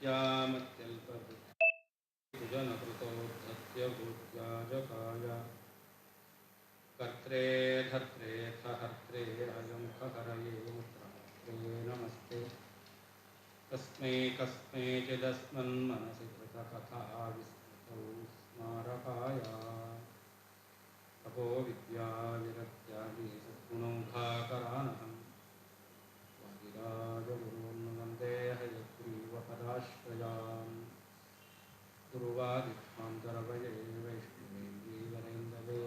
नित्यामत्यल्पभूतजनकृतोद्धत्यभूत्याजकाय कर्त्रे धर्त्रे सहर्त्रे अयं खहरये मुत्रहर्त्रे नमस्ते तस्मै कस्मैचिदस्मन्मनसि कृतकथा विस्मृतौ स्मारकाय तपो विद्याविरक्त्यादि सद्गुणौघाकरानहं वादिराजगुरून् वन्दे हयग्रीवपदाश्रयान् गुरुवादित्मान्तरवये वैष्णवेन्दीवरेन्दवे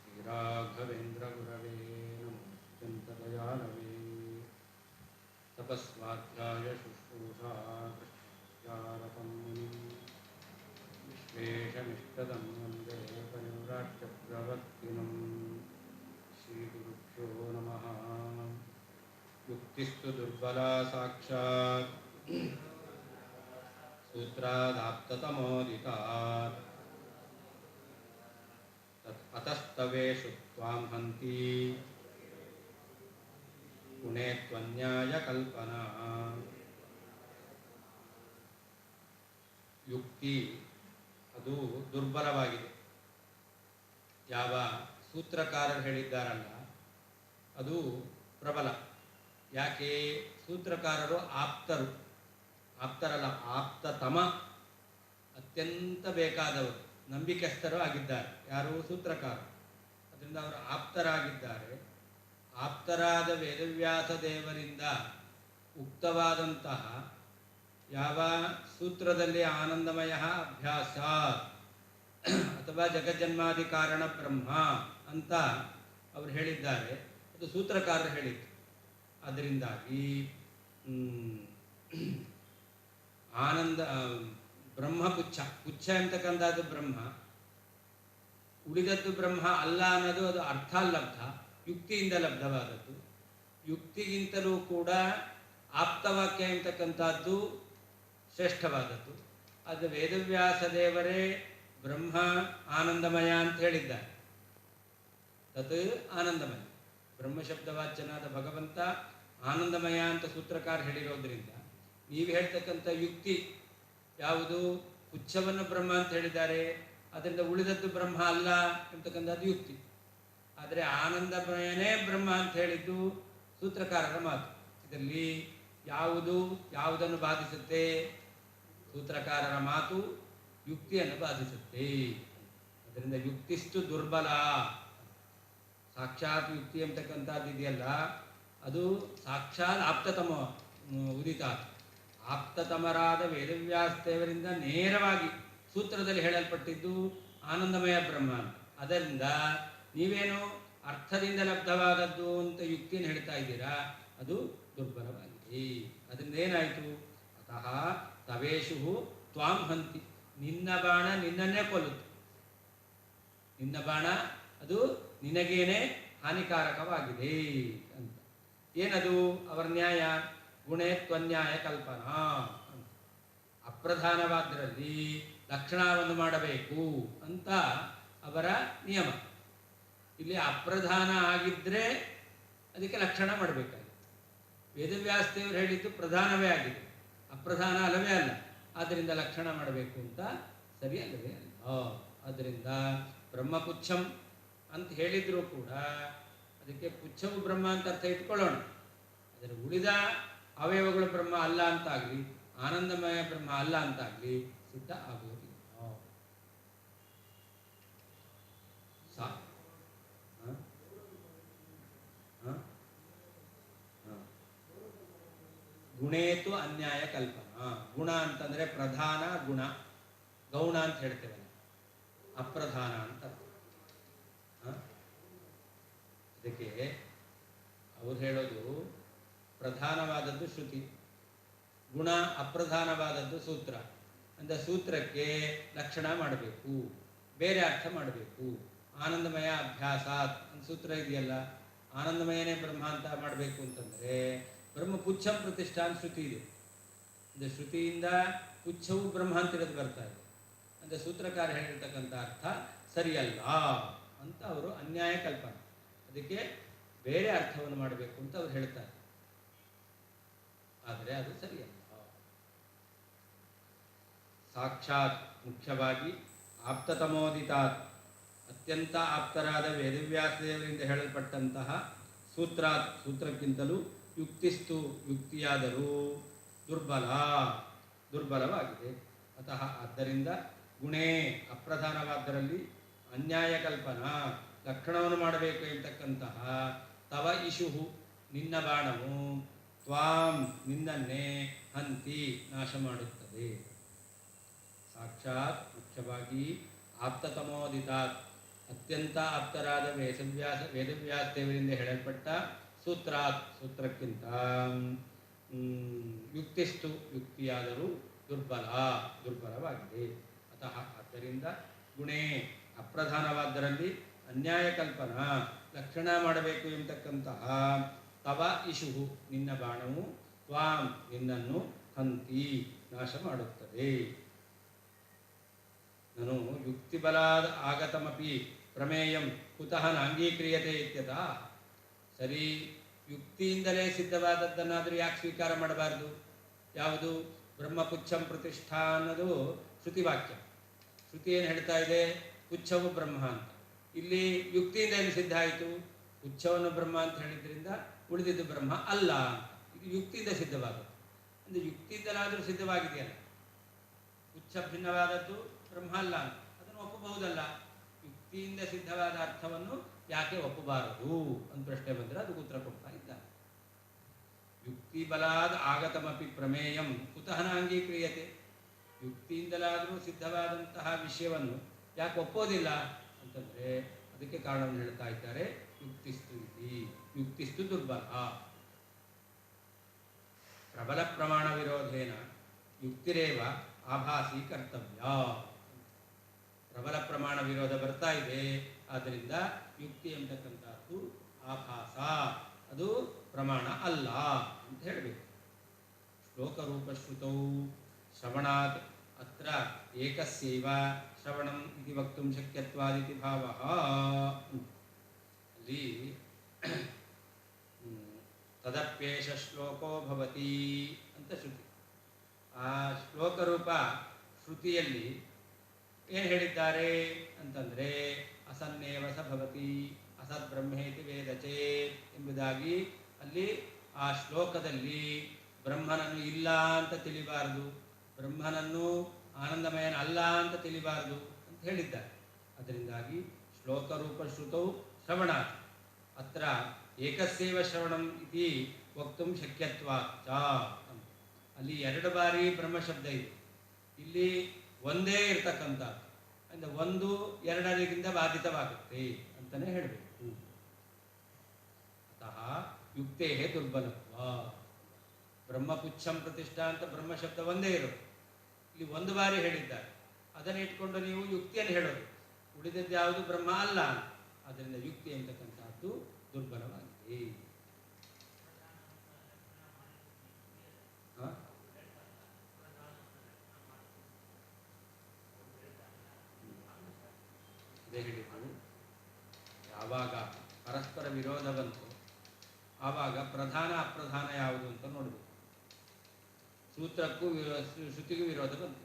श्रीराघवेन्द्रगुरवे नमोऽत्यन्तदयालवे तपस्वाध्याय शुश्रूषा कृष्णविद्यारतं मुनिं विश्वेशमिष्टदं वन्दे परिव्राट्यप्रवर्तिनं श्रीगुरुभ्यो नमः। युक्तिस्तु दुर्बला साक्षात् सूत्रादाप्ततमोदितात् अतस्तवेषु त्वां हन्ति गुणे त्वन्यायकल्पना। ಯುಕ್ತಿ ಅದು ದುರ್ಬಲವಾಗಿದೆ. ಯಾವ ಸೂತ್ರಕಾರರು ಹೇಳಿದ್ದಾರಲ್ಲ ಅದು ಪ್ರಬಲ. ಯಾಕೆ? ಸೂತ್ರಕಾರರು ಆಪ್ತರಲ್ಲ, ಆಪ್ತತಮ, ಅತ್ಯಂತ ಬೇಕಾದವರು, ನಂಬಿಕೆಸ್ಥರು ಆಗಿದ್ದಾರೆ. ಯಾರು? ಸೂತ್ರಕಾರರು. ಅದರಿಂದ ಅವರು ಆಪ್ತರಾಗಿದ್ದಾರೆ. ಆಪ್ತರಾದ ವೇದವ್ಯಾಸ ದೇವರಿಂದ ಉಕ್ತವಾದಂತಹ ಯಾವ ಸೂತ್ರದಲ್ಲಿ ಆನಂದಮಯ ಅಭ್ಯಾಸ ಅಥವಾ ಜಗಜ್ಜನ್ಮಾದಿ ಕಾರಣ ಬ್ರಹ್ಮ ಅಂತ ಅವರು ಹೇಳಿದ್ದಾರೆ, ಅದು ಸೂತ್ರಕಾರರು ಹೇಳಿದ್ದು. ಅದರಿಂದಾಗಿ ಆನಂದ ಬ್ರಹ್ಮ ಪುಚ್ಛ ಅಂತಕ್ಕಂಥದ್ದು ಬ್ರಹ್ಮ, ಉಳಿದದ್ದು ಬ್ರಹ್ಮ ಅಲ್ಲ ಅನ್ನೋದು ಅದು ಅರ್ಥಾಲಬ್ಧ, ಯುಕ್ತಿಯಿಂದ ಲಬ್ಧವಾದದ್ದು. ಯುಕ್ತಿಗಿಂತಲೂ ಕೂಡ ಆಪ್ತವಾಕ್ಯ ಅಂತಕ್ಕಂಥದ್ದು ಶ್ರೇಷ್ಠವಾದದ್ದು. ಅದು ವೇದವ್ಯಾಸ ದೇವರೇ ಬ್ರಹ್ಮ ಆನಂದಮಯ ಅಂತ ಹೇಳಿದ್ದಾರೆ. ತತ್ ಆನಂದಮಯ, ಬ್ರಹ್ಮಶಬ್ದವಾಚ್ಯನಾದ ಭಗವಂತ ಆನಂದಮಯ ಅಂತ ಸೂತ್ರಕಾರ ಹೇಳಿರೋದ್ರಿಂದ ನೀವು ಹೇಳ್ತಕ್ಕಂಥ ಯುಕ್ತಿ ಯಾವುದು? ಪುಚ್ಛವನ್ನು ಬ್ರಹ್ಮ ಅಂತ ಹೇಳಿದ್ದಾರೆ, ಅದರಿಂದ ಉಳಿದದ್ದು ಬ್ರಹ್ಮ ಅಲ್ಲ ಅಂತಕ್ಕಂಥದ್ದು ಯುಕ್ತಿ. ಆದರೆ ಆನಂದಮಯನೇ ಬ್ರಹ್ಮ ಅಂತ ಹೇಳಿದ್ದು ಸೂತ್ರಕಾರರ ಮಾತು. ಇದರಲ್ಲಿ ಯಾವುದನ್ನು ಬಾಧಿಸುತ್ತೆ? ಸೂತ್ರಕಾರರ ಮಾತು ಯುಕ್ತಿಯನ್ನು ಬಾಧಿಸುತ್ತೆ. ಅದರಿಂದ ಯುಕ್ತಿಷ್ಟು ದುರ್ಬಲ. ಸಾಕ್ಷಾತ್ ಯುಕ್ತಿ ಅಂತಕ್ಕಂಥದ್ದು ಇದೆಯಲ್ಲ, ಅದು ಸಾಕ್ಷಾತ್ ಆಪ್ತತಮ ಉದಿತ. ಆಪ್ತತಮರಾದ ವೇದವ್ಯಾಸ ದೇವರಿಂದ ನೇರವಾಗಿ ಸೂತ್ರದಲ್ಲಿ ಹೇಳಲ್ಪಟ್ಟಿದ್ದು ಆನಂದಮಯ ಬ್ರಹ್ಮ ಅಂತ. ಅದರಿಂದ ನೀವೇನು ಅರ್ಥದಿಂದ ಲಬ್ಧವಾದದ್ದು ಅಂತ ಯುಕ್ತಿಯನ್ನು ಹೇಳ್ತಾ ಇದ್ದೀರಾ, ಅದು ದುರ್ಬಲವಾಗಿದೆ. ಅದರಿಂದ ಏನಾಯಿತು? ಅತಃ ತವೇಶು ತ್ವಾಂ ಹಂತಿ, ನಿನ್ನ ಬಾಣ ನಿನ್ನನ್ನೇ ಕೊಲ್ಲುತ್ತೆ. ನಿನ್ನ ಬಾಣ ಅದು ನಿನಗೇನೆ ಹಾನಿಕಾರಕವಾಗಿದೆ ಅಂತ. ಏನದು ಅವರ ನ್ಯಾಯ? ಗುಣೇ ತ್ವನ್ಯಾಯ ಕಲ್ಪನಾ ಅಂತ. ಅಪ್ರಧಾನವಾದರಲ್ಲಿ ಲಕ್ಷಣವನ್ನು ಮಾಡಬೇಕು ಅಂತ ಅವರ ನಿಯಮ. ಇಲ್ಲಿ ಅಪ್ರಧಾನ ಆಗಿದ್ದರೆ ಅದಕ್ಕೆ ಲಕ್ಷಣ ಮಾಡಬೇಕಾಗಿದೆ. ವೇದವ್ಯಾಸ ದೇವರು ಹೇಳಿದ್ದು ಪ್ರಧಾನವೇ ಆಗಿದೆ, ಅಪ್ರಧಾನ ಅಲ್ಲವೇ ಅಲ್ಲ. ಆದ್ದರಿಂದ ಲಕ್ಷಣ ಮಾಡಬೇಕು ಅಂತ ಸರಿ ಅಲ್ಲವೇ ಅಲ್ಲ. ಆದ್ದರಿಂದ ಬ್ರಹ್ಮಪುಚ್ಛಂ ಅಂತ ಹೇಳಿದರೂ ಕೂಡ ಅದಕ್ಕೆ ಪುಚ್ಛವು ಬ್ರಹ್ಮ ಅಂತ ಅರ್ಥ ಇಟ್ಕೊಳ್ಳೋಣ. ಅದರ ಉಳಿದ ಅವಯವಗಳು ಬ್ರಹ್ಮ ಅಲ್ಲ ಅಂತಾಗಲಿ, ಆನಂದಮಯ ಬ್ರಹ್ಮ ಅಲ್ಲ ಅಂತಾಗಲಿ ಸಿದ್ಧ ಆಗುವುದಿಲ್ಲ. ಗುಣೇತು ಅನ್ಯಾಯ ಕಲ್ಪನಾ. ಗುಣ ಅಂತಂದರೆ ಪ್ರಧಾನ ಗುಣ, ಗೌಣ ಅಂತ ಹೇಳ್ತೇವೆ, ಅಪ್ರಧಾನ ಅಂತ. ಅದಕ್ಕೆ ಅವ್ರು ಹೇಳೋದು ಪ್ರಧಾನವಾದದ್ದು ಶ್ರುತಿ, ಗುಣ ಅಪ್ರಧಾನವಾದದ್ದು ಸೂತ್ರ. ಅಂದರೆ ಸೂತ್ರಕ್ಕೆ ಲಕ್ಷಣ ಮಾಡಬೇಕು, ಬೇರೆ ಅರ್ಥ ಮಾಡಬೇಕು. ಆನಂದಮಯ ಅಭ್ಯಾಸ ಅಂತ ಸೂತ್ರ ಇದೆಯಲ್ಲ, ಆನಂದಮಯನೇ ಬ್ರಹ್ಮ ಅಂತ ಮಾಡಬೇಕು ಅಂತಂದರೆ ಬ್ರಹ್ಮ ಪುಚ್ಛಂ ಪ್ರತಿಷ್ಠಾನ ಶ್ರುತಿ ಇದೆ. ಅಂದರೆ ಶ್ರುತಿಯಿಂದ ಪುಚ್ಛವು ಬ್ರಹ್ಮ ಅಂತಿರೋದು ಬರ್ತಾ ಇದೆ. ಅಂದರೆ ಸೂತ್ರಕಾರ ಹೇಳಿರ್ತಕ್ಕಂಥ ಅರ್ಥ ಸರಿಯಲ್ಲ ಅಂತ ಅವರು ಅನ್ಯಾಯ ಕಲ್ಪನೆ, ಅದಕ್ಕೆ ಬೇರೆ ಅರ್ಥವನ್ನು ಮಾಡಬೇಕು ಅಂತ ಅವ್ರು ಹೇಳ್ತಾರೆ. ಆದರೆ ಅದು ಸರಿಯಲ್ಲ. ಸಾಕ್ಷಾತ್ ಮುಖ್ಯವಾಗಿ ಆಪ್ತತಮೋದಿತಾತ್ ಅತ್ಯಂತ ಆಪ್ತರಾದ ವೇದವ್ಯಾಸದೇವರಿಂದ ಹೇಳಲ್ಪಟ್ಟಂತಹ ಸೂತ್ರಾತ್ ಸೂತ್ರಕ್ಕಿಂತಲೂ ಯುಕ್ತಿಸ್ತು ಯುಕ್ತಿಯಾದರೂ ದುರ್ಬಲವಾಗಿದೆ. ಅತಃ ಆದ್ದರಿಂದ ಗುಣೇ ಅಪ್ರಧಾನವಾದ್ದರಲ್ಲಿ ಅನ್ಯಾಯ ಕಲ್ಪನಾ ಲಕ್ಷಣವನ್ನು ಮಾಡಬೇಕು ಎಂತಕ್ಕಂತಹ ತವ ಇಶುಹು ನಿನ್ನ ಬಾಣವು ತ್ವಾಂ ನಿನ್ನನ್ನೇ ಹಂತಿ ನಾಶ ಮಾಡುತ್ತದೆ. ಸಾಕ್ಷಾತ್ ಮುಖ್ಯವಾಗಿ ಆಪ್ತತಮೋದಿತಾತ್ ಅತ್ಯಂತ ಆಪ್ತರಾದ ವೇದವ್ಯಾಸದೇವರಿಂದ ಹೇಳಲ್ಪಟ್ಟ ಸೂತ್ರಾತ್ ಸೂತ್ರಕ್ಕಿಂತ ಯುಕ್ತಿಸ್ತು ಯುಕ್ತಿಯಾದರೂ ದುರ್ಬಲವಾಗಿದೆ. ಅತಃ ಆದ್ದರಿಂದ ಗುಣೇ ಅಪ್ರಧಾನವಾದ್ದರಲ್ಲಿ ಅನ್ಯಾಯ ಕಲ್ಪನಾ ಲಕ್ಷಣ ಮಾಡಬೇಕು ಎಂಬತಕ್ಕಂತಹ ತವ ಇಶುಹು ನಿನ್ನ ಬಾಣವು ತ್ವಾಂ ನಿನ್ನನ್ನು ಹಂತಿ ನಾಶ ಮಾಡುತ್ತದೆ. ನಾನು ಯುಕ್ತಿಬಲಾದ ಆಗತಮಪಿ ಪ್ರಮೇಯಂ ಕುತಃ ನಾಂಗೀಕ್ರಿಯತೆ ಇತ್ಯತಃ. ಸರಿ, ಯುಕ್ತಿಯಿಂದಲೇ ಸಿದ್ಧವಾದದ್ದನ್ನಾದರೂ ಯಾಕೆ ಸ್ವೀಕಾರ ಮಾಡಬಾರ್ದು? ಯಾವುದು? ಬ್ರಹ್ಮಪುಚ್ಛಂ ಪ್ರತಿಷ್ಠಾ ಅನ್ನೋದು ಶ್ರುತಿವಾಕ್ಯ. ಶ್ರುತಿ ಏನು ಹೇಳ್ತಾ ಇದೆ? ಪುಚ್ಛವು ಬ್ರಹ್ಮ ಅಂತ. ಇಲ್ಲಿ ಯುಕ್ತಿಯಿಂದ ಏನು ಸಿದ್ಧ ಆಯಿತು? ಪುಚ್ಛವನ್ನು ಬ್ರಹ್ಮ ಅಂತ ಹೇಳಿದ್ರಿಂದ ಉಳಿದಿದ್ದು ಬ್ರಹ್ಮ ಅಲ್ಲ ಅಂತ. ಇದು ಯುಕ್ತಿಯಿಂದ ಸಿದ್ಧವಾದದ್ದು. ಅಂದರೆ ಯುಕ್ತಿಯಿಂದಲಾದರೂ ಸಿದ್ಧವಾಗಿದೆಯಲ್ಲ, ಪುಚ್ಛ ಭಿನ್ನವಾದದ್ದು ಬ್ರಹ್ಮ ಅಲ್ಲ ಅಂತ ಅದನ್ನು ಒಪ್ಪಬಹುದಲ್ಲ. ಯುಕ್ತಿಯಿಂದ ಸಿದ್ಧವಾದ ಅರ್ಥವನ್ನು ಯಾಕೆ ಒಪ್ಪಬಾರದು ಅಂತ ಪ್ರಶ್ನೆ ಬಂದರೆ ಅದಕ್ಕೆ ಉತ್ತರ ಕೊಡ್ತಾ ಇದ್ದಾರೆ. ಯುಕ್ತಿ ಬಲಾದ ಆಗತಮಪಿ ಪ್ರಮೇಯಂ ಕುತಃ ಅಂಗೀಕ್ರಿಯತೆ. ಯುಕ್ತಿಯಿಂದಲಾದರೂ ಸಿದ್ಧವಾದಂತಹ ವಿಷಯವನ್ನು ಯಾಕೆ ಒಪ್ಪೋದಿಲ್ಲ ಅಂತಂದರೆ ಅದಕ್ಕೆ ಕಾರಣವನ್ನು ಹೇಳ್ತಾ ಇದ್ದಾರೆ. ಯುಕ್ತಿಸ್ತು ದುರ್ಬಲ. ಪ್ರಬಲ ಪ್ರಮಾಣ ವಿರೋಧೇನ ಯುಕ್ತಿರೇವ ಆಭಾಸಿ ಕರ್ತವ್ಯ. ಪ್ರಬಲ ಪ್ರಮಾಣ ವಿರೋಧ ಬರ್ತಾ ಇದೆ, ಆದ್ದರಿಂದ ಯುಕ್ತಿ ಎಂಬತಕ್ಕಂಥದ್ದು ಆಭಾಸ, ಅದು ಪ್ರಮಾಣ ಅಲ್ಲ ಅಂತ ಹೇಳಬೇಕು. ಶ್ಲೋಕರೂಪಶ್ರುತೌ ಶ್ರವಣಾತ್ ಅತ್ರ ಏಕಸ್ಯೈವ ಶ್ರವಣಂ ಇತಿ ವಕ್ತುಂ ಶಕ್ಯತ್ವಾದಿತಿ ಭಾವಃ. ಅಲ್ಲಿ ತದಪ್ಯೇಷ ಶ್ಲೋಕೋ ಭವತಿ ಅಂತ ಶ್ರುತಿ. ಆ ಶ್ಲೋಕರೂಪ ಶ್ರುತಿಯಲ್ಲಿ ಏನು ಹೇಳಿದ್ದಾರೆ ಅಂತಂದರೆ ಅಸನ್ನೇವ ಸ ಭವತಿ ಅಸದ್ ಬ್ರಹ್ಮೇತಿ ವೇದಚೇ ಎಂಬುದಾಗಿ ಅಲ್ಲಿ ಆ ಶ್ಲೋಕದಲ್ಲಿ ಬ್ರಹ್ಮನನ್ನು ಇಲ್ಲ ಅಂತ ತಿಳಿಬಾರದು, ಬ್ರಹ್ಮನನ್ನು ಆನಂದಮಯನ ಅಲ್ಲ ಅಂತ ತಿಳಿಬಾರದು ಅಂತ ಹೇಳಿದ್ದಾರೆ. ಅದರಿಂದಾಗಿ ಶ್ಲೋಕರೂಪ ಶ್ರುತೌ ಶ್ರವಣ ಅತ್ರ ಏಕಸ್ಯೈವ ಶ್ರವಣಂ ಇತಿ ವಕ್ತುಂ ಶಕ್ಯತ್ವಾಚ್ಚ. ಅಲ್ಲಿ ಎರಡು ಬಾರಿ ಬ್ರಹ್ಮಶಬ್ದ ಇದೆ, ಇಲ್ಲಿ ಒಂದೇ ಇರ್ತಕ್ಕಂಥದ್ದು. ಅಂದರೆ ಒಂದು ಎರಡರಿಗಿಂತ ಬಾಧಿತವಾಗುತ್ತೆ ಅಂತಲೇ ಹೇಳಬೇಕು. ಅತಃ ಯುಕ್ತೇ ದುರ್ಬಲತ್ವ. ಬ್ರಹ್ಮಪುಚ್ಛಂ ಪ್ರತಿಷ್ಠಾ ಅಂತ ಬ್ರಹ್ಮಶಬ್ದ ಒಂದೇ ಇರೋದು, ಇಲ್ಲಿ ಒಂದು ಬಾರಿ ಹೇಳಿದ್ದಾರೆ. ಅದನ್ನು ಇಟ್ಕೊಂಡು ನೀವು ಯುಕ್ತಿಯನ್ನು ಹೇಳೋದು, ಉಳಿದದ್ದು ಯಾವುದು ಬ್ರಹ್ಮ ಅಲ್ಲ. ಆದ್ದರಿಂದ ಯುಕ್ತಿ ಅಂತಕ್ಕಂಥದ್ದು ದುರ್ಬಲವಾಗಿದೆ. ಅದೇ ಹೇಳಿದ್ದು, ಯಾವಾಗ ಪರಸ್ಪರ ವಿರೋಧ ಬಂತು ಆವಾಗ ಪ್ರಧಾನ ಅಪ್ರಧಾನ ಯಾವುದು ಅಂತ ನೋಡಬೇಕು. ಸೂತ್ರಕ್ಕೂ ಶ್ರುತಿಗೂ ವಿರೋಧ ಬಂತು.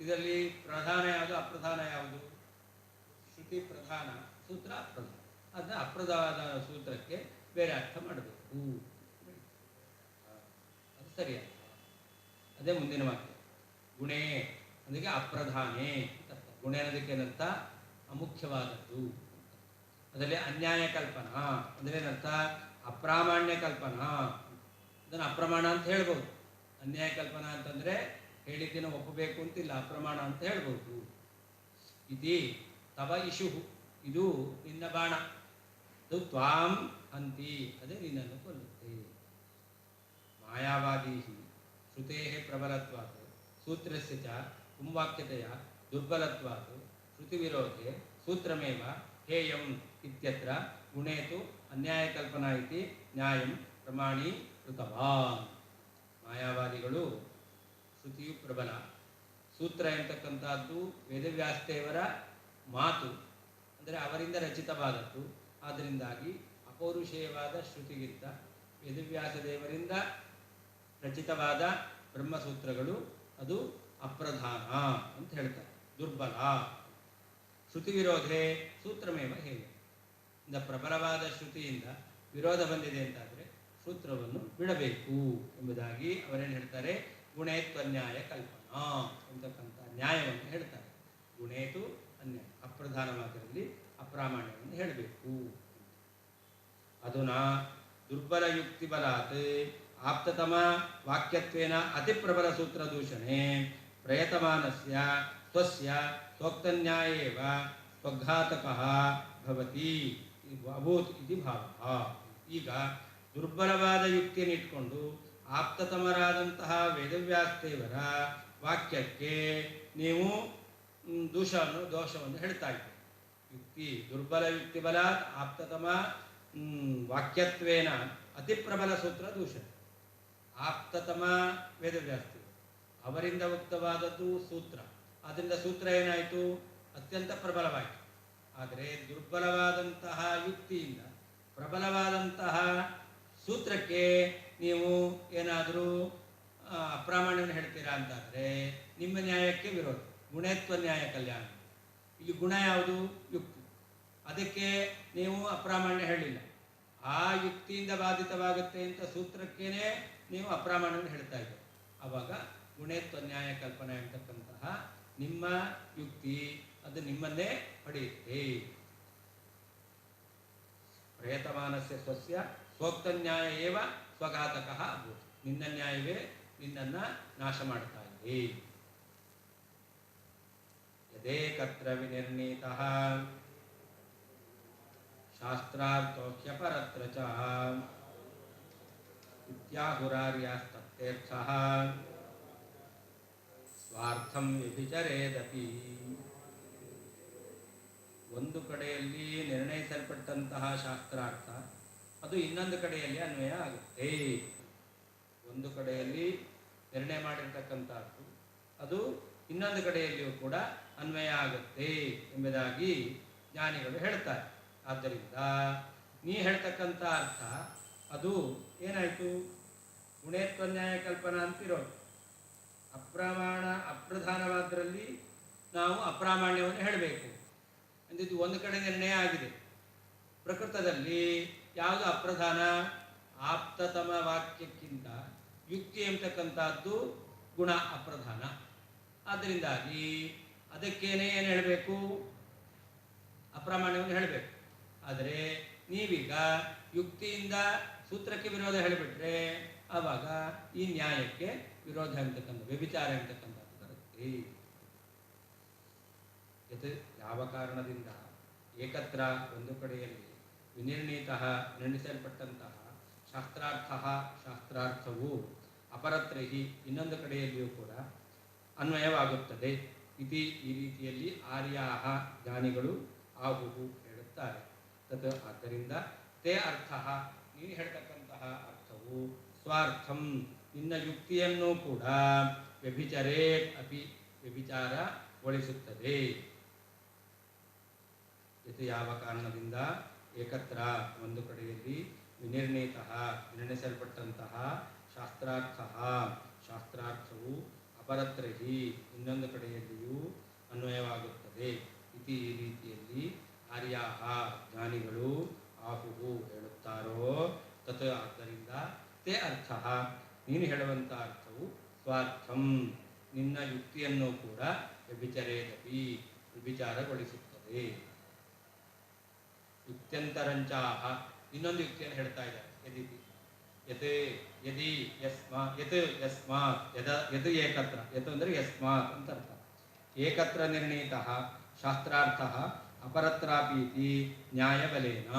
ಇದರಲ್ಲಿ ಪ್ರಧಾನ ಯಾವುದು ಅಪ್ರಧಾನ ಯಾವುದು? ಶ್ರುತಿ ಪ್ರಧಾನ, ಸೂತ್ರ ಅಪ್ರಧಾನ. ಅದನ್ನ ಅಪ್ರಧಾನ ಸೂತ್ರಕ್ಕೆ ಬೇರೆ ಅರ್ಥ ಮಾಡಬೇಕು, ಅದು ಸರಿಯಾದ. ಅದೇ ಮುಂದಿನ ವಾಕ್ಯ. ಗುಣೇ ಅದಕ್ಕೆ ಅಪ್ರಧಾನೇ ಅಂತ ಅರ್ಥ. ಗುಣೆ ಅನ್ನೋದಕ್ಕೆ ಏನರ್ಥ? ಅಮುಖ್ಯವಾದದ್ದು. ಅದರಲ್ಲಿ ಅನ್ಯಾಯ ಕಲ್ಪನಾ ಅಂದರೆ ಏನರ್ಥ? ಅಪ್ರಾಮಾಣ್ಯ ಕಲ್ಪನಾ. ಅದನ್ನು ಅಪ್ರಮಾಣ ಅಂತ ಹೇಳ್ಬೋದು. ಅನ್ಯಾಯ ಕಲ್ಪನಾ ಅಂತಂದರೆ ಹೇಳಿದ್ದನ್ನು ಒಪ್ಪಬೇಕು ಅಂತಿಲ್ಲ, ಅಪ್ರಮಾಣ ಅಂತ ಹೇಳ್ಬೋದು. ಇತಿ ತವ ಇಶುಹು, ಇದು ನಿನ್ನ ಬಾಣ, ಅದು ತ್ವಾಂ ಹಂತಿ, ಅದೇ ನಿನ್ನನ್ನು ಕೊಲ್ಲುತ್ತೆ. ಮಾಯಾವಾದಿ ಶ್ರುತೇ ಪ್ರಬಲತ್ವಾತ್ ಸೂತ್ರಸ್ಯ ಚ ಪುಂವಾಕ್ಯತೆಯ ದುರ್ಬಲತ್ವಾತ್ ಶ್ರುತಿ ವಿರೋಧೆ ಸೂತ್ರಮೇವ ಹೇಯಂ ಇತ್ಯತ್ರ ಗುಣೇತು ಅನ್ಯಾಯಕಲ್ಪನಾ ಇತಿ ನ್ಯಾಯಂ ಪ್ರಮಾಣೀಕೃತವಾನ್. ಮಾಯಾವಾದಿಗಳು ಶ್ರುತಿಯು ಪ್ರಬಲ, ಸೂತ್ರ ಎಂತಕ್ಕಂಥದ್ದು ವೇದವ್ಯಾಸದೇವರ ಮಾತು, ಅಂದರೆ ಅವರಿಂದ ರಚಿತವಾದದ್ದು. ಆದ್ದರಿಂದಾಗಿ ಅಪೌರುಷೇಯವಾದ ಶ್ರುತಿಗಿಂತ ವೇದವ್ಯಾಸದೇವರಿಂದ ರಚಿತವಾದ ಬ್ರಹ್ಮಸೂತ್ರಗಳು ಅದು ಅಪ್ರಧಾನ ಅಂತ ಹೇಳ್ತಾರೆ. ದುರ್ಬಲ. ಶ್ರುತಿ ವಿರೋಧೆ ಸೂತ್ರಮೇವ ಹೇಗೆ ಇಂದ ಪ್ರಬಲವಾದ ಶ್ರುತಿಯಿಂದ ವಿರೋಧ ಬಂದಿದೆ ಅಂತಾದರೆ ಸೂತ್ರವನ್ನು ಬಿಡಬೇಕು ಎಂಬುದಾಗಿ ಅವರೇನು ಹೇಳ್ತಾರೆ, ಗುಣೇತ್ವನ್ಯಾಯ ಕಲ್ಪನಾ ಎಂತಕ್ಕಂಥ ನ್ಯಾಯವನ್ನು ಹೇಳ್ತಾರೆ. ಗುಣೇತು ಅನ್ಯಾಯ, ಅಪ್ರಧಾನವಾದರಲ್ಲಿ ಅಪ್ರಾಮಾಣ್ಯವನ್ನು ಹೇಳಬೇಕು. ಅದುನಾ ದುರ್ಬಲ ಯುಕ್ತಿ ಬಲಾತ್ ಆಪ್ತತಮ ವಾಕ್ಯತ್ವೇನ ಅತಿ ಪ್ರಬಲ ಸೂತ್ರ ದೂಷಣೆ ಪ್ರಯತಮಾನಸ್ಯ ಸ್ವಸ್ಯ ಸ್ವೋಕ್ತನ್ಯಾಯೇವ ಸ್ವಘಾತಕಃ ಭವತಿ ಅಭೂತ್ ಇತಿ ಭಾವಃ. ಈಗ ದುರ್ಬಲವಾದ ಯುಕ್ತಿಯನ್ನು ಇಟ್ಕೊಂಡು ಆಪ್ತತಮರಾದಂತಹ ವೇದವ್ಯಾಸದೇವರ ವಾಕ್ಯಕ್ಕೆ ನೀವು ದೋಷವನ್ನು ಹೇಳ್ತಾ ಇದ್ದೀರಿ. ಯುಕ್ತಿ ದುರ್ಬಲ ಯುಕ್ತಿ ಬಲಾತ್ ಆಪ್ತತಮ ವಾಕ್ಯತ್ವೇನ ಅತಿ ಪ್ರಬಲ ಸೂತ್ರ ದೂಷಣ. ಆಪ್ತತಮ ವೇದವ್ಯಾಸದೇವರು ಅವರಿಂದ ಉಕ್ತವಾದದ್ದು ಸೂತ್ರ, ಆದ್ದರಿಂದ ಸೂತ್ರ ಏನಾಯಿತು, ಅತ್ಯಂತ ಪ್ರಬಲವಾಯಿತು. ಆದರೆ ದುರ್ಬಲವಾದಂತಹ ಯುಕ್ತಿಯಿಂದ ಪ್ರಬಲವಾದಂತಹ ಸೂತ್ರಕ್ಕೆ ನೀವು ಏನಾದರೂ ಅಪ್ರಾಮಾಣ್ಯವನ್ನು ಹೇಳ್ತೀರಾ ಅಂತಾದರೆ ನಿಮ್ಮ ನ್ಯಾಯಕ್ಕೆ ವಿರೋಧ. ಗುಣೇತ್ವ ನ್ಯಾಯ ಕಲ್ಯಾಣ. ಇಲ್ಲಿ ಗುಣ ಯಾವುದು? ಯುಕ್ತಿ. ಅದಕ್ಕೆ ನೀವು ಅಪ್ರಾಮಾಣ್ಯ ಹೇಳಿಲ್ಲ. ಆ ಯುಕ್ತಿಯಿಂದ ಬಾಧಿತವಾಗುತ್ತೆ ಅಂತ ಸೂತ್ರಕ್ಕೇನೆ ನೀವು ಅಪ್ರಾಮಾಣ್ಯವನ್ನು ಹೇಳ್ತಾ ಇದ್ದೀರಿ. ಆವಾಗ ಗುಣೇತ್ವ ನ್ಯಾಯ ಕಲ್ಪನೆ ಅಂತಕ್ಕಂತಹ ನಿಮ್ಮ ಯುಕ್ತಿ ಅದು ನಿಮ್ಮನ್ನೇ ಪಡೆಯುತ್ತೆ. ಪ್ರಯತಮಾನಸ್ಯ ಸ್ವಸ್ಯ ಸ್ವೋಕ್ತ ನ್ಯಾಯ ಏವ ಸ್ವಘಾತಕಃ ಅಭೂತ್. ನಿನ್ನ ನ್ಯಾಯವೇ ನಿನ್ನನ್ನು ನಾಶ ಮಾಡ್ತಾ ಇದೆ. ಯದೇಕತ್ರ ವಿನಿರ್ಣೀತಃ ಶಾಸ್ತ್ರಾರ್ಥೋಖ್ಯಪರತ್ರ ಚ ಇತ್ಯಾಹುರಾರ್ಯಾಸ್ತರ್ಥಃ ಸ್ವಾರ್ಥಂ ವ್ಯಭಿಚರೇದಪಿ. ಒಂದು ಕಡೆಯಲ್ಲಿ ನಿರ್ಣಯಿಸಲ್ಪಟ್ಟಂತಹ ಶಾಸ್ತ್ರಾರ್ಥ ಅದು ಇನ್ನೊಂದು ಕಡೆಯಲ್ಲಿ ಅನ್ವಯ ಆಗುತ್ತೆ. ಒಂದು ಕಡೆಯಲ್ಲಿ ನಿರ್ಣಯ ಮಾಡಿರ್ತಕ್ಕಂಥದ್ದು ಅದು ಇನ್ನೊಂದು ಕಡೆಯಲ್ಲಿಯೂ ಕೂಡ ಅನ್ವಯ ಆಗುತ್ತೆ ಎಂಬುದಾಗಿ ಜ್ಞಾನಿಗಳು ಹೇಳ್ತಾರೆ. ಆದ್ದರಿಂದ ನೀ ಹೇಳ್ತಕ್ಕಂಥ ಅರ್ಥ ಅದು ಏನಾಯಿತು, ಗುಣೇತ್ವ ನ್ಯಾಯ ಕಲ್ಪನಾ ಅಂತಿರೋದು. ಅಪ್ರಧಾನವಾದರಲ್ಲಿ ನಾವು ಅಪ್ರಾಮಾಣ್ಯವನ್ನು ಹೇಳಬೇಕು ಅಂದಿದ್ದು ಒಂದು ಕಡೆ ನಿರ್ಣಯ ಆಗಿದೆ. ಪ್ರಕೃತದಲ್ಲಿ ಯಾವುದು ಅಪ್ರಧಾನ? ಆಪ್ತತಮ ವಾಕ್ಯಕ್ಕಿಂತ ಯುಕ್ತಿ ಎಂಬತಕ್ಕಂಥದ್ದು ಗುಣ ಅಪ್ರಧಾನ. ಆದ್ದರಿಂದಾಗಿ ಅದಕ್ಕೇನೆ ಏನು ಹೇಳಬೇಕು? ಅಪ್ರಾಮಾಣ್ಯವನ್ನು ಹೇಳಬೇಕು. ಆದರೆ ನೀವೀಗ ಯುಕ್ತಿಯಿಂದ ಸೂತ್ರಕ್ಕೆ ವಿರೋಧ ಹೇಳಿಬಿಟ್ರೆ ಆವಾಗ ಈ ನ್ಯಾಯಕ್ಕೆ ವಿರೋಧ ಅಂತಕ್ಕಂಥ ವ್ಯಭಿಚಾರ ಅಂತಕ್ಕಂಥದ್ದು ಬರುತ್ತೆ. ಇದು ಯಾವ ಕಾರಣದಿಂದ ಏಕತ್ರ ಒಂದು ಕಡೆಯಲ್ಲಿ ವಿನಿರ್ಣೀತಃ ನಿರ್ಣಯಿಸಲ್ಪಟ್ಟಂತಹ ಶಾಸ್ತ್ರಾರ್ಥವು ಅಪರತ್ರಹಿ ಇನ್ನೊಂದು ಕಡೆಯಲ್ಲಿಯೂ ಕೂಡ ಅನ್ವಯವಾಗುತ್ತದೆ. ಇತಿ ಈ ರೀತಿಯಲ್ಲಿ ಆರ್ಯಾಹ ಜ್ಞಾನಿಗಳು ಆಹುಹು ಹೇಳುತ್ತಾರೆ. ತತ್ ಆದ್ದರಿಂದ ತೇ ಅರ್ಥ ನೀನು ಹೇಳ್ತಕ್ಕಂತಹ ಅರ್ಥವು ಸ್ವಾರ್ಥಂ ನಿನ್ನ ಯುಕ್ತಿಯನ್ನು ಕೂಡ ವ್ಯಭಿಚರೇ ಅಪಿ ವ್ಯಭಿಚಾರಗೊಳಿಸುತ್ತದೆ. ಇದು ಯಾವ ಕಾರಣದಿಂದ ಏಕತ್ರ ಒಂದು ಕಡೆಯಲ್ಲಿ ವಿನಿರ್ಣೀತಃ ನಿರ್ಣಯಿಸಲ್ಪಟ್ಟಂತಹ ಶಾಸ್ತ್ರಾರ್ಥವು ಅಪರತ್ರಹಿ ಇನ್ನೊಂದು ಕಡೆಯಲ್ಲಿಯೂ ಅನ್ವಯವಾಗುತ್ತದೆ. ಇತಿ ಈ ರೀತಿಯಲ್ಲಿ ಆರ್ಯಾಹ ಜ್ಞಾನಿಗಳು ಆಹುಹು ಹೇಳುತ್ತಾರೋ ತತ್ ಆದ್ದರಿಂದ ತೇ ಅರ್ಥ ನೀನು ಹೇಳುವಂಥ ಅರ್ಥವು ಸ್ವಾರ್ಥಂ ನಿನ್ನ ಯುಕ್ತಿಯನ್ನು ಕೂಡ ವ್ಯಭಿಚರೇದಪಿ ವ್ಯಭಿಚಾರಗೊಳಿಸುತ್ತದೆ. ಯುಕ್ತ್ಯಂತರಂಚಾಹ ಇನ್ನೊಂದು ಯುಕ್ತಿಯನ್ನು ಹೇಳ್ತಾ ಇದ್ದಾರೆ. ಯದಿ ಯಸ್ಮಾತ್ ಯದ್ ಏಕತ್ರ ಯತ್ ಅಂದರೆ ಯಸ್ಮಾತ್ ಅಂತ ಅರ್ಥ. ಏಕತ್ರ ನಿರ್ಣೀತಃ ಶಾಸ್ತ್ರಾರ್ಥಃ ಅಪರತ್ರಾಪೀತಿ ನ್ಯಾಯಬಲೇನ.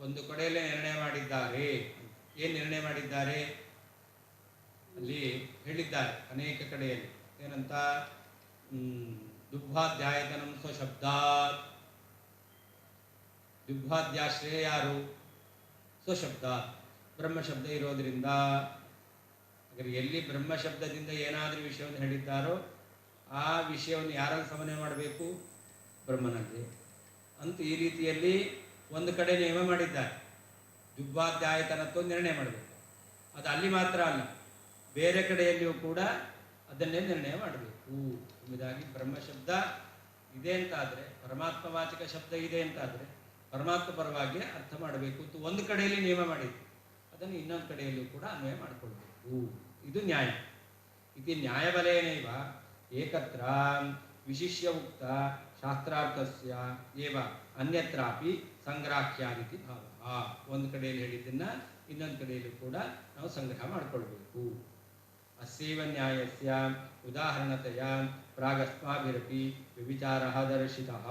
ಒಂದು ಕಡೆಯಲ್ಲೇ ನಿರ್ಣಯ ಮಾಡಿದ್ದಾರೆ. ಏನು ನಿರ್ಣಯ ಮಾಡಿದ್ದಾರೆ ಅಲ್ಲಿ ಹೇಳಿದ್ದಾರೆ ಅನೇಕ ಕಡೆಯಲ್ಲಿ. ಏನಂತ? ದುಗ್ಧಾಧ್ಯಾಯತನಂ ಸ್ವಶಬ್ದಾತ್. ದುಗ್ಧಾಧ್ಯಾಶ್ರಯ ಯಾರು? ಸ್ವಶಬ್ದಾತ್. ಬ್ರಹ್ಮಶಬ್ದ ಇರೋದರಿಂದ ಹಾಗಾದ್ರೆ ಎಲ್ಲಿ ಬ್ರಹ್ಮಶಬ್ದದಿಂದ ಏನಾದರೂ ವಿಷಯವನ್ನು ಹೇಳಿದ್ದಾರೋ ಆ ವಿಷಯವನ್ನು ಯಾರಲ್ಲಿ ಸಮನ್ವಯ ಮಾಡಬೇಕು? ಬ್ರಹ್ಮನಲ್ಲಿ ಅಂತ ಈ ರೀತಿಯಲ್ಲಿ ಒಂದು ಕಡೆ ನಿಯಮ ಮಾಡಿದ್ದಾರೆ. ದುಗ್ಧಾಧ್ಯಾಯತನತ್ವ ನಿರ್ಣಯ ಮಾಡಬೇಕು. ಅದು ಅಲ್ಲಿ ಮಾತ್ರ ಅಲ್ಲ, ಬೇರೆ ಕಡೆಯಲ್ಲಿಯೂ ಕೂಡ ಅದನ್ನೇ ನಿರ್ಣಯ ಮಾಡಬೇಕು. ಎಂಬುದಾಗಿ ಬ್ರಹ್ಮಶಬ್ದ ಇದೆ ಅಂತಾದರೆ, ಪರಮಾತ್ಮವಾಚಕ ಶಬ್ದ ಇದೆ ಅಂತಾದರೆ ಪರಮಾತ್ಮ ಪರವಾಗಿ ಅರ್ಥ ಮಾಡಬೇಕು ಅಂತ ಒಂದು ಕಡೆಯಲ್ಲಿ ನಿಯಮ ಮಾಡಿದ್ದು, ಅದನ್ನು ಇನ್ನೊಂದು ಕಡೆಯಲ್ಲೂ ಕೂಡ ಅನ್ವಯ ಮಾಡಿಕೊಳ್ಬೇಕು. ಇದು ನ್ಯಾಯ. ಇದು ನ್ಯಾಯಬಲೇನೈವ ಏಕತ್ರ ವಿಶಿಷ್ಯ ಉಕ್ತ ಶಾಸ್ತ್ರಾರ್ಥಸ್ಯ ಏವ ಅನ್ಯತ್ರಾಪಿ ಸಂಗ್ರಾಹ್ಯಾದಿತಿ ಭಾವ. ಒಂದು ಕಡೆಯಲ್ಲಿ ಹೇಳಿದ್ದನ್ನು ಇನ್ನೊಂದು ಕಡೆಯಲ್ಲೂ ಕೂಡ ನಾವು ಸಂಗ್ರಹ ಮಾಡಿಕೊಳ್ಬೇಕು. ಅಸ್ಯೈವ ನ್ಯಾಯಸ್ಯ ಉದಾಹರಣತೆಯ ಪ್ರಾಗಸ್ಮಾಭಿರಪಿ ವ್ಯಭಿಚಾರಃ ದರ್ಶಿತಃ.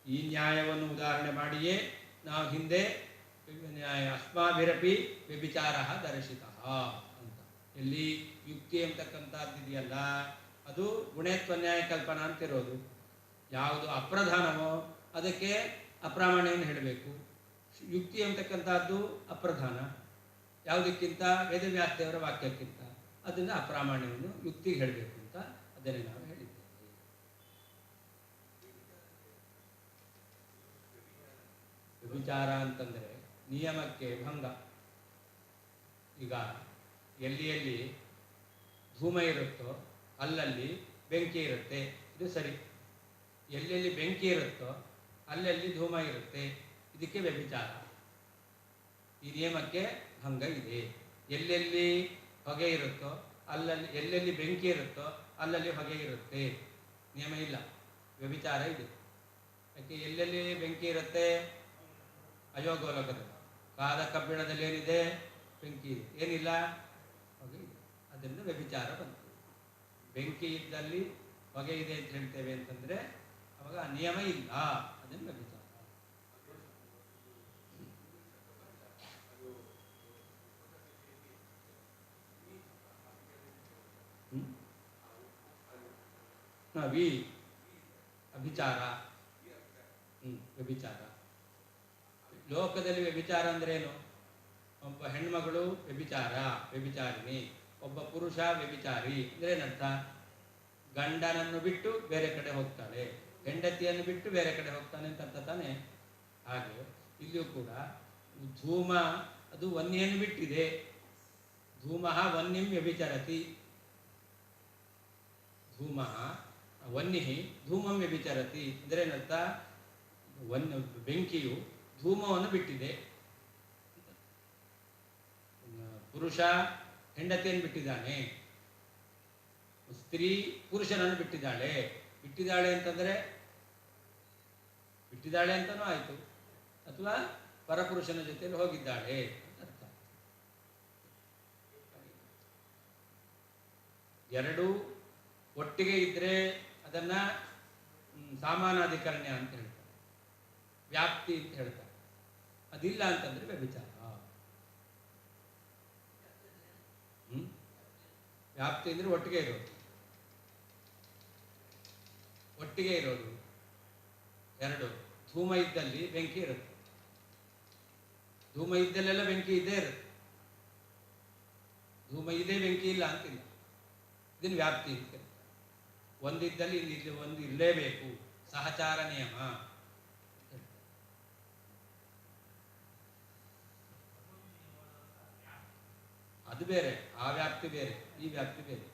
ಈ ನ್ಯಾಯವನ್ನು ಉದಾಹರಣೆ ಮಾಡಿಯೇ ನಾವು ಹಿಂದೆ ಅಸ್ಮಾಭಿರಪಿ ವ್ಯಭಿಚಾರಃ ದರ್ಶಿತಃ ಅಂತ ಎಲ್ಲಿ ಯುಕ್ತಿ ಅಂತಕ್ಕಂಥದ್ದಿದೆಯಲ್ಲ, ಅದು ಗುಣೇತ್ವ ನ್ಯಾಯ ಕಲ್ಪನಾ ಅಂತಿರೋದು. ಯಾವುದು ಅಪ್ರಧಾನವೋ ಅದಕ್ಕೆ ಅಪ್ರಾಮಾಣ್ಯವನ್ನು ಹೇಳಬೇಕು. ಯುಕ್ತಿ ಅಂತಕ್ಕಂಥದ್ದು ಅಪ್ರಧಾನ, ಯಾವುದಕ್ಕಿಂತ ವೇದವ್ಯಾಸದೇವರ ವಾಕ್ಯಕ್ಕಿಂತ, ಅದನ್ನು ಅಪ್ರಾಮಾಣ್ಯವನ್ನು ಯುಕ್ತಿಗೆ ಹೇಳಬೇಕು ಅಂತ ಅದನ್ನೇ ನಾವು ಹೇಳಿದ್ದೇವೆ. ವ್ಯಭಿಚಾರ ಅಂತಂದರೆ ನಿಯಮಕ್ಕೆ ಭಂಗ. ಈಗ ಎಲ್ಲಿ ಎಲ್ಲಿ ಧೂಮ ಇರುತ್ತೋ ಅಲ್ಲಲ್ಲಿ ಬೆಂಕಿ ಇರುತ್ತೆ, ಇದು ಸರಿ. ಎಲ್ಲೆಲ್ಲಿ ಬೆಂಕಿ ಇರುತ್ತೋ ಅಲ್ಲಲ್ಲಿ ಧೂಮ ಇರುತ್ತೆ, ಇದಕ್ಕೆ ವ್ಯಭಿಚಾರ. ಈ ನಿಯಮಕ್ಕೆ ಭಂಗ ಇದೆ. ಎಲ್ಲೆಲ್ಲಿ ಹೊಗೆ ಇರುತ್ತೋ ಅಲ್ಲಲ್ಲಿ, ಎಲ್ಲೆಲ್ಲಿ ಬೆಂಕಿ ಇರುತ್ತೋ ಅಲ್ಲಲ್ಲಿ ಹೊಗೆ ಇರುತ್ತೆ, ನಿಯಮ ಇಲ್ಲ, ವ್ಯಭಿಚಾರ ಇದೆ. ಯಾಕೆ ಎಲ್ಲೆಲ್ಲಿ ಬೆಂಕಿ ಇರುತ್ತೆ? ಅಯೋಗೋಲಕದಲ್ಲಿ ಕಾದ ಕಬ್ಬಿಣದಲ್ಲಿ ಏನಿದೆ? ಬೆಂಕಿ ಇದೆ. ಏನಿಲ್ಲ? ಹೊಗೆ ಇದೆ. ಅದರಿಂದ ವ್ಯಭಿಚಾರ ಬಂತು. ಬೆಂಕಿ ಇದ್ದಲ್ಲಿ ಹೊಗೆ ಇದೆ ಅಂತ ಹೇಳ್ತೇವೆ ಅಂತಂದರೆ ಅವಾಗ ಆ ನಿಯಮ ಇಲ್ಲ, ಅದನ್ನು ವ್ಯಭಿಚಾರ. ಅಭಿಚಾರ, ವ್ಯಭಿಚಾರ. ಲೋಕದಲ್ಲಿ ವ್ಯಭಿಚಾರ ಅಂದ್ರೇನು? ಒಬ್ಬ ಹೆಣ್ಮಗಳು ವ್ಯಭಿಚಾರ, ವ್ಯಭಿಚಾರಿಣಿ. ಒಬ್ಬ ಪುರುಷ ವ್ಯಭಿಚಾರಿ ಅಂದ್ರೆ ಏನರ್ಥ? ಗಂಡನನ್ನು ಬಿಟ್ಟು ಬೇರೆ ಕಡೆ ಹೋಗ್ತಾಳೆ, ಹೆಂಡತಿಯನ್ನು ಬಿಟ್ಟು ಬೇರೆ ಕಡೆ ಹೋಗ್ತಾನೆ ಅಂತ ಅರ್ಥ ತಾನೆ. ಹಾಗೆ ಇಲ್ಲಿಯೂ ಕೂಡ ಧೂಮ ಅದು ವನ್ಯವನ್ನು ಬಿಟ್ಟಿದೆ. ಧೂಮಃ ವನ್ಯಂ ವ್ಯಭಿಚರತಿ. ಧೂಮಃ ವನ್ಯಃ ಧೂಮಂ ವ್ಯಭಿಚರತಿ ಅಂದರೆ ಏನರ್ಥ? ಬೆಂಕಿಯು ಧೂಮವನ್ನು ಬಿಟ್ಟಿದೆ. ಪುರುಷ ಹೆಂಡತಿಯನ್ನು ಬಿಟ್ಟಿದ್ದಾನೆ, ಸ್ತ್ರೀ ಪುರುಷನನ್ನು ಬಿಟ್ಟಿದ್ದಾಳೆ. ಬಿಟ್ಟಿದ್ದಾಳೆ ಅಂತಂದರೆ ಬಿಟ್ಟಿದ್ದಾಳೆ ಅಂತನೂ ಆಯಿತು, ಅಥವಾ ಪರಪುರುಷನ ಜೊತೆಯಲ್ಲಿ ಹೋಗಿದ್ದಾಳೆ ಅಂತ ಅರ್ಥ. ಎರಡೂ ಒಟ್ಟಿಗೆ ಇದ್ದರೆ ಅದನ್ನು ಸಾಮಾನಾಧಿಕರಣ್ಯ ಅಂತ ಹೇಳ್ತಾರೆ, ವ್ಯಾಪ್ತಿ ಅಂತ ಹೇಳ್ತಾರೆ. ಅದಿಲ್ಲ ಅಂತಂದರೆ ವ್ಯಭಿಚಾರ. ವ್ಯಾಪ್ತಿ ಅಂದರೆ ಒಟ್ಟಿಗೆ ಇರೋದು, ಒಟ್ಟಿಗೆ ಇರೋದು. ಎರಡು, ಧೂಮ ಇದ್ದಲ್ಲಿ ಬೆಂಕಿ ಇರುತ್ತೆ, ಧೂಮ ಇದ್ದಲ್ಲೆಲ್ಲ ಬೆಂಕಿ ಇದ್ದೇ ಇರುತ್ತೆ. ಧೂಮ ಇದೆ ಬೆಂಕಿ ಇಲ್ಲ ಅಂತಿಲ್ಲ, ಇದನ್ನು ವ್ಯಾಪ್ತಿ ಅಂತ. ಒಂದಿದ್ದಲ್ಲಿ ಇಲ್ಲಿ ಒಂದು ಇರಲೇಬೇಕು, ಸಹಚಾರ ನಿಯಮ. ಅದು ಬೇರೆ, ಆ ವ್ಯಾಪ್ತಿ ಬೇರೆ, ಈ ವ್ಯಾಪ್ತಿ ಬೇರೆ.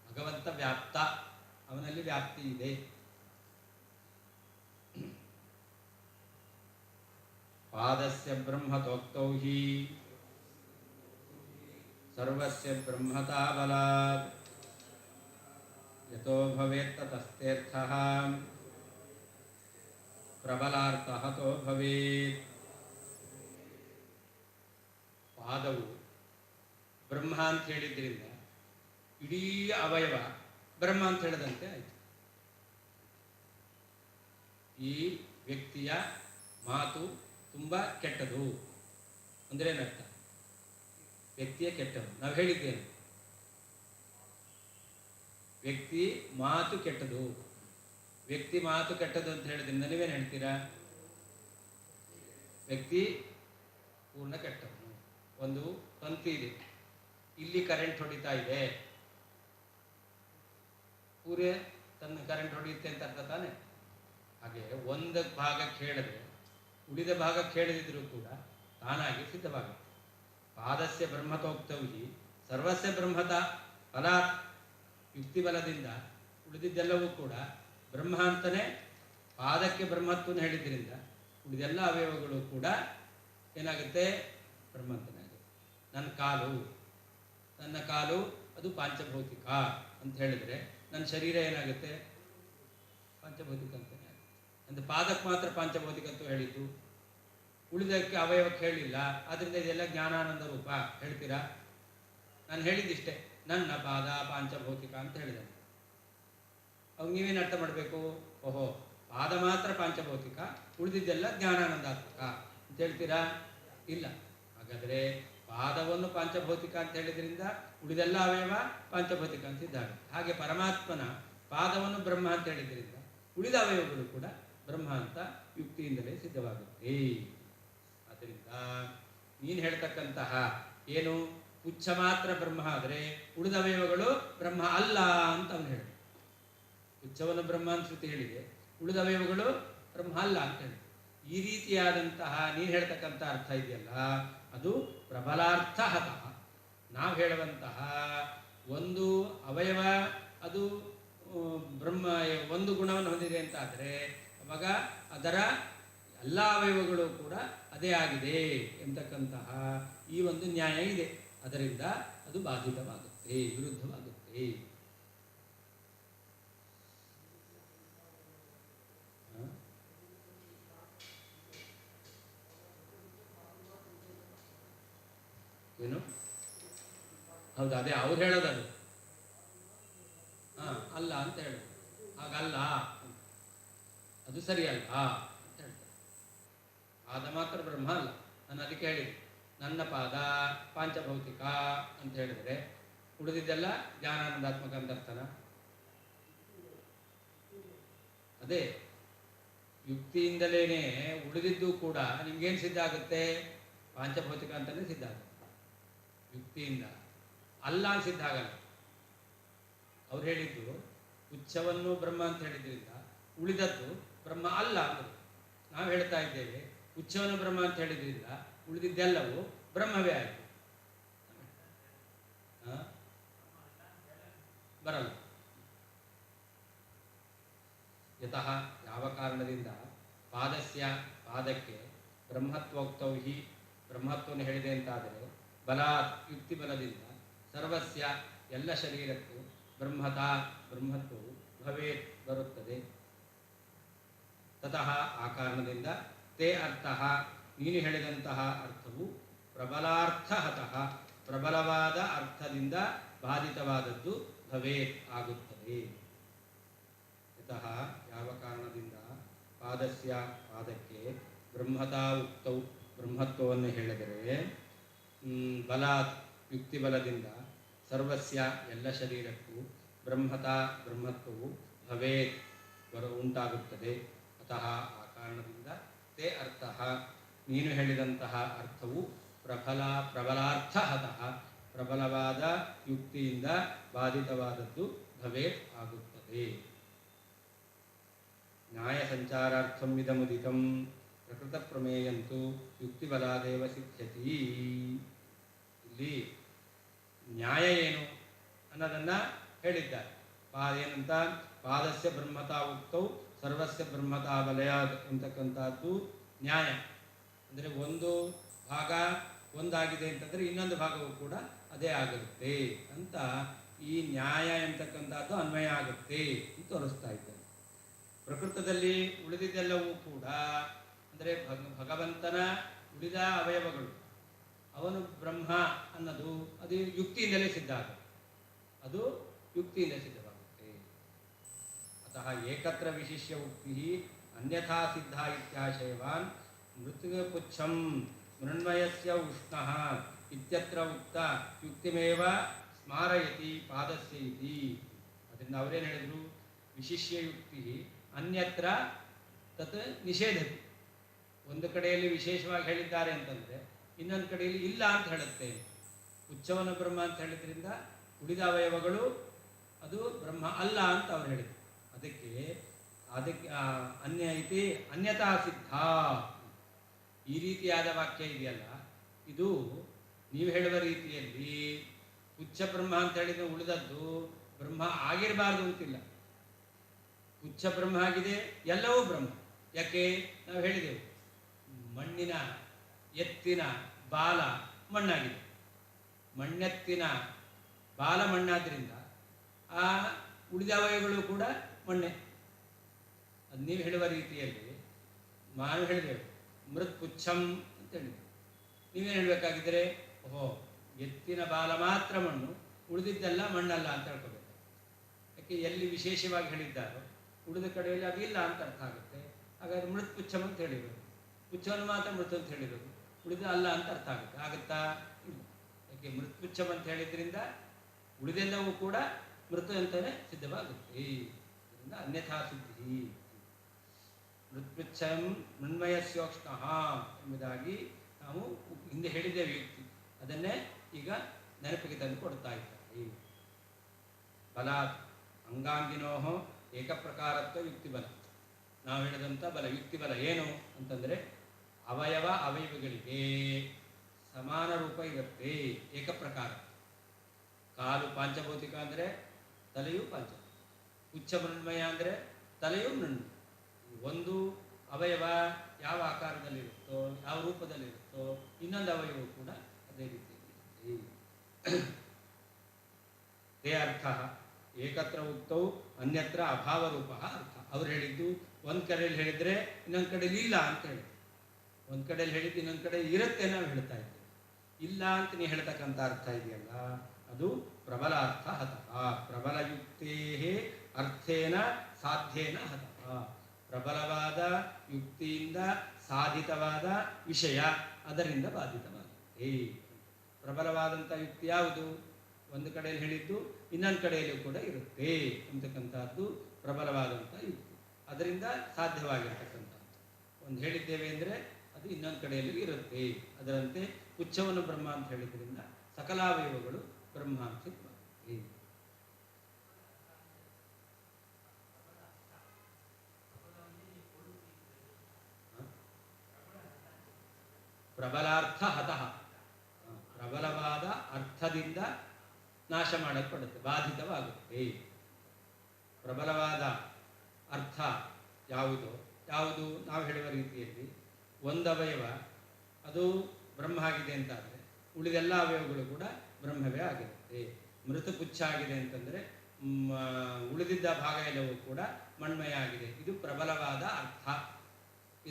ಭಗವಂತ ವ್ಯಾಪ್ತ, ಅವನಲ್ಲಿ ವ್ಯಾಪ್ತಿ ಇದೆ. ಪಾದಸ್ಯ ಬ್ರಹ್ಮತೋಕ್ತೌ ಹಿ ಸರ್ವಸ್ಯ ಬ್ರಹ್ಮತಾ ಬಲಾತ್ ಯತೋ ಭವೇತ್ ತತಸ್ತೇರ್ಥಃ ಪ್ರಬಲಾರ್ಥಃ ತೋ ಭವೇತ್. ಪಾದವು ಬ್ರಹ್ಮ ಅಂತ ಹೇಳಿದ್ರಿಂದ ಇಡೀ ಅವಯವ ಬ್ರಹ್ಮ ಅಂತ ಹೇಳಿದಂತೆ ಆಯಿತು. ಈ ವ್ಯಕ್ತಿಯ ಮಾತು ತುಂಬ ಕೆಟ್ಟದು ಅಂದರೆ ಏನರ್ಥ? ವ್ಯಕ್ತಿಯ ಕೆಟ್ಟದು. ನಾವು ಹೇಳಿದ್ದೇನೆ, ವ್ಯಕ್ತಿ ಮಾತು ಕೆಟ್ಟದು. ವ್ಯಕ್ತಿ ಮಾತು ಕೆಟ್ಟದು ಅಂತ ಹೇಳಿದ್ರಿಂದ ನೀವೇನು ಹೇಳ್ತೀರಾ? ವ್ಯಕ್ತಿ ಪೂರ್ಣ ಕೆಟ್ಟವನು. ಒಂದು ತಂತಿ ಇದೆ, ಇಲ್ಲಿ ಕರೆಂಟ್ ಹೊಡಿತಾ ಇದೆ, ಪೂರೇ ತನ್ನ ಕರೆಂಟ್ ಹೊಡೆಯುತ್ತೆ ಅಂತ ಅರ್ಥ ತಾನೆ. ಹಾಗೆ ಒಂದು ಭಾಗ ಕೇಳಿದ್ರೆ ಉಳಿದ ಭಾಗ ಕೇಳದಿದ್ರೂ ಕೂಡ ತಾನಾಗಿ ಸಿದ್ಧವಾಗುತ್ತೆ. ಪಾದಸ್ಯ ಬ್ರಹ್ಮತೋಕ್ತೌ ಹಿ ಸರ್ವಸ್ಯ ಬ್ರಹ್ಮತ ಫಲಾತ್ ಯುಕ್ತಿಬಲದಿಂದ ಉಳಿದಿದ್ದೆಲ್ಲವೂ ಕೂಡ ಬ್ರಹ್ಮ ಅಂತಲೇ ಪಾದಕ್ಕೆ ಬ್ರಹ್ಮತ್ವವನ್ನು ಹೇಳಿದ್ರಿಂದ ಉಳಿದೆಲ್ಲ ಅವಯವಗಳು ಕೂಡ ಏನಾಗುತ್ತೆ ಬ್ರಹ್ಮ ಅಂತಲೇ ಆಗುತ್ತೆ. ನನ್ನ ಕಾಲು ಅದು ಪಾಂಚಭೌತಿಕ ಅಂತ ಹೇಳಿದರೆ ನನ್ನ ಶರೀರ ಏನಾಗುತ್ತೆ ಪಾಂಚಭೌತಿಕ ಅಂತಲೇ ಆಗುತ್ತೆ. ಅಂದರೆ ಪಾದಕ್ಕೆ ಮಾತ್ರ ಪಾಂಚಭೌತಿಕ ಅಂತ ಹೇಳಿದ್ದು, ಉಳಿದಕ್ಕೆ ಅವಯವಕ್ಕೆ ಹೇಳಿಲ್ಲ. ಆದ್ದರಿಂದ ಇದೆಲ್ಲ ಜ್ಞಾನಾನಂದ ರೂಪ ಹೇಳ್ತೀರಾ? ನಾನು ಹೇಳಿದ್ದಿಷ್ಟೇ, ನನ್ನ ಪಾದ ಪಾಂಚಭೌತಿಕ ಅಂತ ಹೇಳಿದೆ. ಅವಾಗ ನೀವೇನು ಅರ್ಥ ಮಾಡಬೇಕು? ಓಹೋ, ಪಾದ ಮಾತ್ರ ಪಾಂಚಭೌತಿಕ, ಉಳಿದಿದ್ದೆಲ್ಲ ಜ್ಞಾನಾನಂದಾತ್ಮಕ ಅಂತ ಹೇಳ್ತೀರಾ? ಇಲ್ಲ. ಹಾಗಾದರೆ ಪಾದವನ್ನು ಪಾಂಚಭೌತಿಕ ಅಂತ ಹೇಳಿದ್ರಿಂದ ಉಳಿದೆಲ್ಲ ಅವಯವ ಪಾಂಚಭೌತಿಕ ಅಂತ ಇದ್ದಾವೆ. ಹಾಗೆ ಪರಮಾತ್ಮನ ಪಾದವನ್ನು ಬ್ರಹ್ಮ ಅಂತ ಹೇಳಿದ್ರಿಂದ ಉಳಿದ ಅವಯವಗಳು ಕೂಡ ಬ್ರಹ್ಮ ಅಂತ ಯುಕ್ತಿಯಿಂದಲೇ ಸಿದ್ಧವಾಗುತ್ತೆ. ಆದ್ದರಿಂದ ನೀನು ಹೇಳ್ತಕ್ಕಂತಹ ಏನು ಪುಚ್ಛ ಮಾತ್ರ ಬ್ರಹ್ಮ ಆದರೆ ಉಳಿದ ಅವಯವಗಳು ಬ್ರಹ್ಮ ಅಲ್ಲ ಅಂತ ಅವನು ಹೇಳಿದ. ಪುಚ್ಛವನ್ನು ಬ್ರಹ್ಮ ಅಂತ ಶ್ರುತಿ ಹೇಳಿದೆ, ಉಳಿದ ಅವಯವಗಳು ಬ್ರಹ್ಮ ಅಲ್ಲ ಅಂತ ಹೇಳಿದೆ. ಈ ರೀತಿಯಾದಂತಹ ನೀನು ಹೇಳ್ತಕ್ಕಂಥ ಅರ್ಥ ಇದೆಯಲ್ಲ, ಅದು ಪ್ರಬಲಾರ್ಥ ಹತಃ. ನಾವು ಹೇಳುವಂತಹ ಒಂದು ಅವಯವ ಅದು ಬ್ರಹ್ಮ ಒಂದು ಗುಣವನ್ನು ಹೊಂದಿದೆ ಅಂತ ಆದರೆ ಅವಾಗ ಅದರ ಎಲ್ಲ ಅವಯವಗಳು ಕೂಡ ಅದೇ ಆಗಿದೆ ಎಂತಕ್ಕಂತಹ ಈ ಒಂದು ನ್ಯಾಯ ಇದೆ. ಅದರಿಂದ ಅದು ಬಾಧಿತವಾಗುತ್ತೆ, ವಿರುದ್ಧವಾಗುತ್ತೆ. ಏನು? ಹೌದು, ಅದೇ ಅವ್ರು ಹೇಳೋದದು. ಅಲ್ಲ ಅಂತ ಹೇಳೋದು. ಹಾಗಲ್ಲ, ಅದು ಸರಿಯಲ್ಲ ಅಂತ ಹೇಳ್ತಾರೆ. ಪಾದ ಮಾತ್ರ ಬ್ರಹ್ಮ ಅಲ್ಲ. ನಾನು ಅದಕ್ಕೆ ಹೇಳಿದೆ, ನನ್ನ ಪಾದ ಪಾಂಚಭೌತಿಕ ಅಂತ ಹೇಳಿದರೆ ಉಳಿದಿದ್ದೆಲ್ಲ ಜ್ಞಾನಾನಂದಾತ್ಮಕ ಅಂತ ಅರ್ಥನ? ಅದೇ ಯುಕ್ತಿಯಿಂದಲೇ ಉಳಿದಿದ್ದು ಕೂಡ ನಿಮ್ಗೇನು ಸಿದ್ಧ ಆಗುತ್ತೆ? ಪಾಂಚಭೌತಿಕ ಅಂತಲೇ ಸಿದ್ಧ ಆಗುತ್ತೆ. ಯುಕ್ತಿಯಿಂದ ಅಲ್ಲ ಸಿದ್ಧ ಆಗಲ್ಲ. ಅವ್ರು ಹೇಳಿದ್ದು ಪುಚ್ಛವನ್ನು ಬ್ರಹ್ಮ ಅಂತ ಹೇಳಿದ್ರಿಂದ ಉಳಿದದ್ದು ಬ್ರಹ್ಮ ಅಲ್ಲ ಅಂತ ನಾವು ಹೇಳ್ತಾ ಇದ್ದೇವೆ. ಪುಚ್ಛವನ್ನು ಬ್ರಹ್ಮ ಅಂತ ಹೇಳಿದ್ರಿಂದ ಉಳಿದಿದ್ದೆಲ್ಲವೂ ಬ್ರಹ್ಮವೇ ಆಯಿತು. ಬರಲ್ಲ. ಯತಃ ಯಾವ ಕಾರಣದಿಂದ ಪಾದಕ್ಕೆ ಬ್ರಹ್ಮತ್ವೋಕ್ತೌ ಹಿ ಬ್ರಹ್ಮತ್ವವನ್ನು ಹೇಳಿದೆ ಅಂತಾದರೆ ಬಲಾತ್ ಯುಕ್ತಿ ಬಲದಿಂದ ಸರ್ವಸ್ಯ ಎಲ್ಲ ಶರೀರಕ್ಕೂ ಬ್ರಹ್ಮತ್ವವು ಭವೇತ್ ಬರುತ್ತದೆ. ತತಃ ಆ ಕಾರಣದಿಂದ ತೇ ಅರ್ಥಃ ನೀನು ಹೇಳಿದಂತಹ ಅರ್ಥವು ಪ್ರಬಲಾರ್ಥಹತಃ ಪ್ರಬಲವಾದ ಅರ್ಥದಿಂದ ಬಾಧಿತವಾದದ್ದು ಭವೇತ್ ಆಗುತ್ತದೆ. ಯತಃ ಯಾವ ಕಾರಣದಿಂದ ಪಾದಕ್ಕೆ ಬ್ರಹ್ಮತಾ ಉಕ್ತೌ ಬ್ರಹ್ಮತ್ವವನ್ನು ಹೇಳಿದರೆ ಬಲಾತ್ ಯುಕ್ತಿಬಲದಿಂದ ಸರ್ವಸ್ಯ ಎಲ್ಲ ಶರೀರಕ್ಕೂ ಬ್ರಹ್ಮತ್ವವು ಭವೇತ್ ಉಂಟಾಗುತ್ತದೆ. ಅತಃ ಆ ಕಾರಣದಿಂದ ತೇ ಅರ್ಥಃ ನೀನು ಹೇಳಿದಂತಹ ಅರ್ಥವು ಪ್ರಬಲಾರ್ಥಹತಃ ಪ್ರಬಲವಾದ ಯುಕ್ತಿಯಿಂದ ಬಾಧಿತವಾದದ್ದು ಭವೇತ್ ಆಗುತ್ತದೆ. ನ್ಯಾಯ ಸಂಚಾರಾರ್ಥಂ ಇದಮುದಿತಂ ಪ್ರಕೃತ ಪ್ರಮೇಯಂತೂ ಯುಕ್ತಿಬಲಾದೇವ ಸಿದ್ಧ್ಯತಿ. ಇಲ್ಲಿ ನ್ಯಾಯ ಏನು ಅನ್ನೋದನ್ನು ಹೇಳಿದ್ದಾರೆ. ಏನಂತ? ಪಾದಸ್ಯ ಬ್ರಹ್ಮತಾ ಉಕ್ತೌ ಸರ್ವಸ್ಯ ಬ್ರಹ್ಮತಾ ಬಲಯಾದ್ ಎಂತಕ್ಕಂಥದ್ದು ನ್ಯಾಯ. ಅಂದರೆ ಒಂದು ಭಾಗ ಒಂದಾಗಿದೆ ಅಂತಂದರೆ ಇನ್ನೊಂದು ಭಾಗವೂ ಕೂಡ ಅದೇ ಆಗಿರುತ್ತೆ ಅಂತ ಈ ನ್ಯಾಯ ಎಂತಕ್ಕಂಥದ್ದು ಅನ್ವಯ ಆಗುತ್ತೆ ಅಂತ ತೋರಿಸ್ತಾ ಇದ್ದಾರೆ. ಪ್ರಕೃತದಲ್ಲಿ ಉಳಿದಿದ್ದೆಲ್ಲವೂ ಕೂಡ ಅಂದರೆ ಭಗವಂತನ ಉಳಿದ ಅವಯವಗಳು ಅವನು ಬ್ರಹ್ಮ ಅನ್ನೋದು ಅದು ಯುಕ್ತಿಯಿಂದಲೇ ಸಿದ್ಧ ಆಗುತ್ತೆ. ಅದು ಯುಕ್ತಿಯಿಂದ ಸಿದ್ಧವಾಗುತ್ತೆ. ಅತಃ ಏಕತ್ರ ವಿಶಿಷ್ಯ ಉಕ್ತಿ ಅನ್ಯಥಾ ಸಿದ್ಧ ಇತ್ಯಾಶಯವಾನ್ ಮೃತ್ಯುಪುಚ್ಛಂ ಮೃಣ್ಮಯಸ್ಯ ಉಷ್ಣಃ ಇತ್ಯತ್ರ ಉಕ್ತ ಯುಕ್ತಿಮೇವ ಸ್ಮಾರಯತಿ ಪಾದಸ್ಯ ಇತಿ. ಅದರಿಂದ ಅವರೇನು ಹೇಳಿದರು? ವಿಶಿಷ್ಯ ಯುಕ್ತಿ ಅನ್ಯತ್ರ ತತ್ ನಿಷೇಧತಿ. ಒಂದು ಕಡೆಯಲ್ಲಿ ವಿಶೇಷವಾಗಿ ಹೇಳಿದ್ದಾರೆ ಅಂತಂದರೆ ಇನ್ನೊಂದು ಕಡೆಯಲ್ಲಿ ಇಲ್ಲ ಅಂತ ಹೇಳುತ್ತೆ. ಉಚ್ಚವನ ಬ್ರಹ್ಮ ಅಂತ ಹೇಳಿದ್ರಿಂದ ಉಳಿದ ಅವಯವಗಳು ಅದು ಬ್ರಹ್ಮ ಅಲ್ಲ ಅಂತ ಅವ್ರು ಹೇಳಿದರು. ಅದಕ್ಕೆ ಅನ್ಯ ಐತಿ ಅನ್ಯತಾ ಸಿದ್ಧ. ಈ ರೀತಿಯಾದ ವಾಕ್ಯ ಇದೆಯಲ್ಲ, ಇದು ನೀವು ಹೇಳುವ ರೀತಿಯಲ್ಲಿ ಪುಚ್ಛ ಬ್ರಹ್ಮ ಅಂತ ಹೇಳಿದ್ರೆ ಉಳಿದದ್ದು ಬ್ರಹ್ಮ ಆಗಿರಬಾರ್ದು ಅಂತಿಲ್ಲ. ಪುಚ್ಛ ಬ್ರಹ್ಮ ಆಗಿದೆ, ಎಲ್ಲವೂ ಬ್ರಹ್ಮ. ಯಾಕೆ ನಾವು ಹೇಳಿದೆವು, ಮಣ್ಣಿನ ಎತ್ತಿನ ಬಾಲ ಮಣ್ಣಾಗಿದೆ. ಮಣ್ಣೆತ್ತಿನ ಬಾಲ ಮಣ್ಣಾದ್ರಿಂದ ಆ ಉಳಿದ ಅವಯವಗಳು ಕೂಡ ಮಣ್ಣೆ. ಅದು ನೀವು ಹೇಳುವ ರೀತಿಯಲ್ಲಿ ನಾನು ಹೇಳಿದೆವು ಮೃತ್ ಪುಚ್ಛಂ ಅಂತ ಹೇಳಿದೆ. ನೀವೇನು ಹೇಳಬೇಕಾಗಿದ್ದರೆ, ಓಹೋ ಎತ್ತಿನ ಬಾಲ ಮಾತ್ರ ಮಣ್ಣು, ಉಳಿದಿದ್ದೆಲ್ಲ ಮಣ್ಣಲ್ಲ ಅಂತ ಹೇಳ್ಕೋಬೇಕು. ಯಾಕೆ ಎಲ್ಲಿ ವಿಶೇಷವಾಗಿ ಹೇಳಿದ್ದಾರೋ ಉಳಿದ ಕಡೆಯಲ್ಲಿ ಅದಿಲ್ಲ ಅಂತ ಅರ್ಥ ಆಗುತ್ತೆ. ಹಾಗಾದ್ರೆ ಮೃತ್ ಪುಚ್ಛಂ ಅಂತ ಹೇಳಿರೋದು, ಪುಚ್ಛವನ್ನು ಮಾತ್ರ ಮೃತ್ ಅಂತ ಹೇಳಿರೋದು, ಉಳಿದ ಅಲ್ಲ ಅಂತ ಅರ್ಥ ಆಗುತ್ತೆ. ಆಗುತ್ತಾ? ಇಲ್ಲ. ಯಾಕೆ ಮೃತ್ ಪುಚ್ಛಂ ಅಂತ ಹೇಳಿದ್ರಿಂದ ಉಳಿದೆಲ್ಲವೂ ಕೂಡ ಮೃತು ಅಂತಲೇ ಸಿದ್ಧವಾಗುತ್ತೆ. ಇದರಿಂದ ಅನ್ಯಥಾ ಸಿದ್ಧಿ. ಮೃತ್ಪುಚ್ಛಂ ಮೃಣ್ಮಯಸ್ಯೋಕ್ಷ್ಣ ಎಂಬುದಾಗಿ ನಾವು ಹಿಂದೆ ಹೇಳಿದ್ದೇವೆ ಯುಕ್ತಿ. ಅದನ್ನೇ ಈಗ ನೆನಪಿಗೆ ತಂದು ಕೊಡ್ತಾ ಇದ್ದಾರೆ. ಬಲಾತ್ ಅಂಗಾಂಗಿನೋ ಏಕಪ್ರಕಾರತ್ವ ಯುಕ್ತಿಬಲ. ನಾವು ಹೇಳಿದಂಥ ಬಲ, ಯುಕ್ತಿಬಲ ಏನು ಅಂತಂದರೆ ಅವಯವಗಳಿಗೆ ಸಮಾನ ರೂಪ ಇರುತ್ತೆ, ಏಕಪ್ರಕಾರ. ಕಾಲು ಪಾಂಚಭೌತಿಕ ಅಂದರೆ ತಲೆಯು ಪಾಂಚ, ಉಚ್ಚ ಮೃಣ್ಮಯ ಅಂದರೆ ತಲೆಯು ಮೃಣ್ಮಯ. ಒಂದು ಅವಯವ ಯಾವ ಆಕಾರದಲ್ಲಿರುತ್ತೋ, ಯಾವ ರೂಪದಲ್ಲಿರುತ್ತೋ, ಇನ್ನೊಂದು ಅವಯವ ಕೂಡ ಅದೇ ರೀತಿಯಲ್ಲಿ. ತೇ ಅರ್ಥ ಏಕತ್ರ ಉಕ್ತೌ ಅನ್ಯತ್ರ ಅಭಾವ ರೂಪ ಅರ್ಥ. ಅವ್ರು ಹೇಳಿದ್ದು ಒಂದು ಕಡೆಯಲ್ಲಿ ಹೇಳಿದರೆ ಇನ್ನೊಂದು ಕಡೆಯಲ್ಲಿ ಇಲ್ಲ ಅಂತ ಹೇಳಿ, ಒಂದು ಕಡೆಯಲ್ಲಿ ಹೇಳಿದ್ದು ಇನ್ನೊಂದು ಕಡೆ ಇರುತ್ತೆ ನಾವು ಹೇಳ್ತಾ ಇದ್ದೇವೆ. ಇಲ್ಲ ಅಂತ ನೀವು ಹೇಳ್ತಕ್ಕಂಥ ಅರ್ಥ ಇದೆಯಲ್ಲ, ಅದು ಪ್ರಬಲ ಅರ್ಥ ಹತಃ. ಪ್ರಬಲಯುಕ್ತೇ ಅರ್ಥೇನ ಸಾಧ್ಯೇನ ಹತಃ. ಪ್ರಬಲವಾದ ಯುಕ್ತಿಯಿಂದ ಸಾಧಿತವಾದ ವಿಷಯ ಅದರಿಂದ ಬಾಧಿತವಾಗುತ್ತೆ. ಪ್ರಬಲವಾದಂಥ ಯುಕ್ತಿ ಯಾವುದು? ಒಂದು ಕಡೆಯಲ್ಲಿ ಹೇಳಿದ್ದು ಇನ್ನೊಂದು ಕಡೆಯಲ್ಲೂ ಕೂಡ ಇರುತ್ತೆ ಅಂತಕ್ಕಂಥದ್ದು ಪ್ರಬಲವಾದಂಥ ಯುಕ್ತಿ, ಅದರಿಂದ ಸಾಧ್ಯವಾಗಿರ್ತಕ್ಕಂಥದ್ದು. ಒಂದು ಹೇಳಿದ್ದೇವೆ ಅಂದರೆ ಅದು ಇನ್ನೊಂದು ಕಡೆಯಲ್ಲೂ ಇರುತ್ತೆ. ಅದರಂತೆ ಪುಚ್ಛವನ್ನು ಬ್ರಹ್ಮ ಅಂತ ಹೇಳಿದ್ರಿಂದ ಸಕಲಾವಯವಗಳು ಬ್ರಹ್ಮ ಅಂತ ಸಿದ್ಧವಾಗುತ್ತೆ. ಪ್ರಬಲಾರ್ಥ ಹತಃ. ಪ್ರಬಲವಾದ ಅರ್ಥದಿಂದ ನಾಶ ಮಾಡಲ್ಪಡುತ್ತೆ, ಬಾಧಿತವಾಗುತ್ತೆ. ಪ್ರಬಲವಾದ ಅರ್ಥ ಯಾವುದು ನಾವು ಹೇಳುವ ರೀತಿಯಲ್ಲಿ ಒಂದು ಅವಯವ ಅದು ಬ್ರಹ್ಮ ಆಗಿದೆ ಅಂತಾದರೆ ಉಳಿದೆಲ್ಲ ಅವಯವಗಳು ಕೂಡ ಬ್ರಹ್ಮವೇ ಆಗಿರುತ್ತೆ. ಮೃತಪುಚ್ಛ ಆಗಿದೆ ಅಂತಂದರೆ ಉಳಿದಿದ್ದ ಭಾಗ ಎಲ್ಲವೂ ಕೂಡ ಮಣ್ಮಯ ಆಗಿದೆ. ಇದು ಪ್ರಬಲವಾದ ಅರ್ಥ,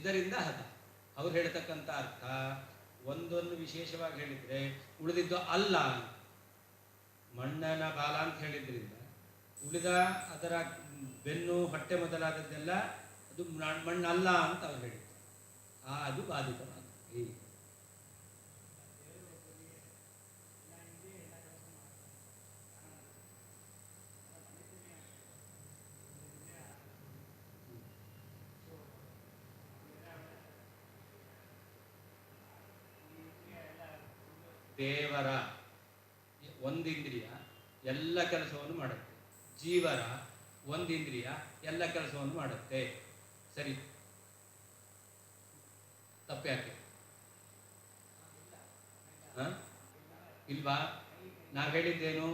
ಇದರಿಂದ ಹತ. ಅವ್ರು ಹೇಳ್ತಕ್ಕಂಥ ಅರ್ಥ ಒಂದೊಂದು ವಿಶೇಷವಾಗಿ ಹೇಳಿದರೆ ಉಳಿದಿದ್ದು ಅಲ್ಲ. ಮಣ್ಣನ ಬಾಲ ಅಂತ ಹೇಳಿದ್ರಿಂದ ಉಳಿದ ಅದರ ಬೆನ್ನು ಹೊಟ್ಟೆ ಮೊದಲಾದದ್ದೆಲ್ಲ ಅದು ಮಣ್ಣಲ್ಲ ಅಂತ ಅವ್ರು ಹೇಳಿದ್ರು. ಅದು ಬಾಧಿತವಾಗುತ್ತೆ. ದೇವರ ಒಂದಿಂದ್ರಿಯ ಎಲ್ಲ ಕೆಲಸವನ್ನು ಮಾಡುತ್ತೆ, ಜೀವರ ಒಂದಿಂದ್ರಿಯ ಎಲ್ಲ ಕೆಲಸವನ್ನು ಮಾಡುತ್ತೆ. ಸರಿ, ತಪ್ಪ್ಯಾಕೆ? ಇಲ್ವಾ? ನಾವು ಹೇಳಿದ್ದೇನು?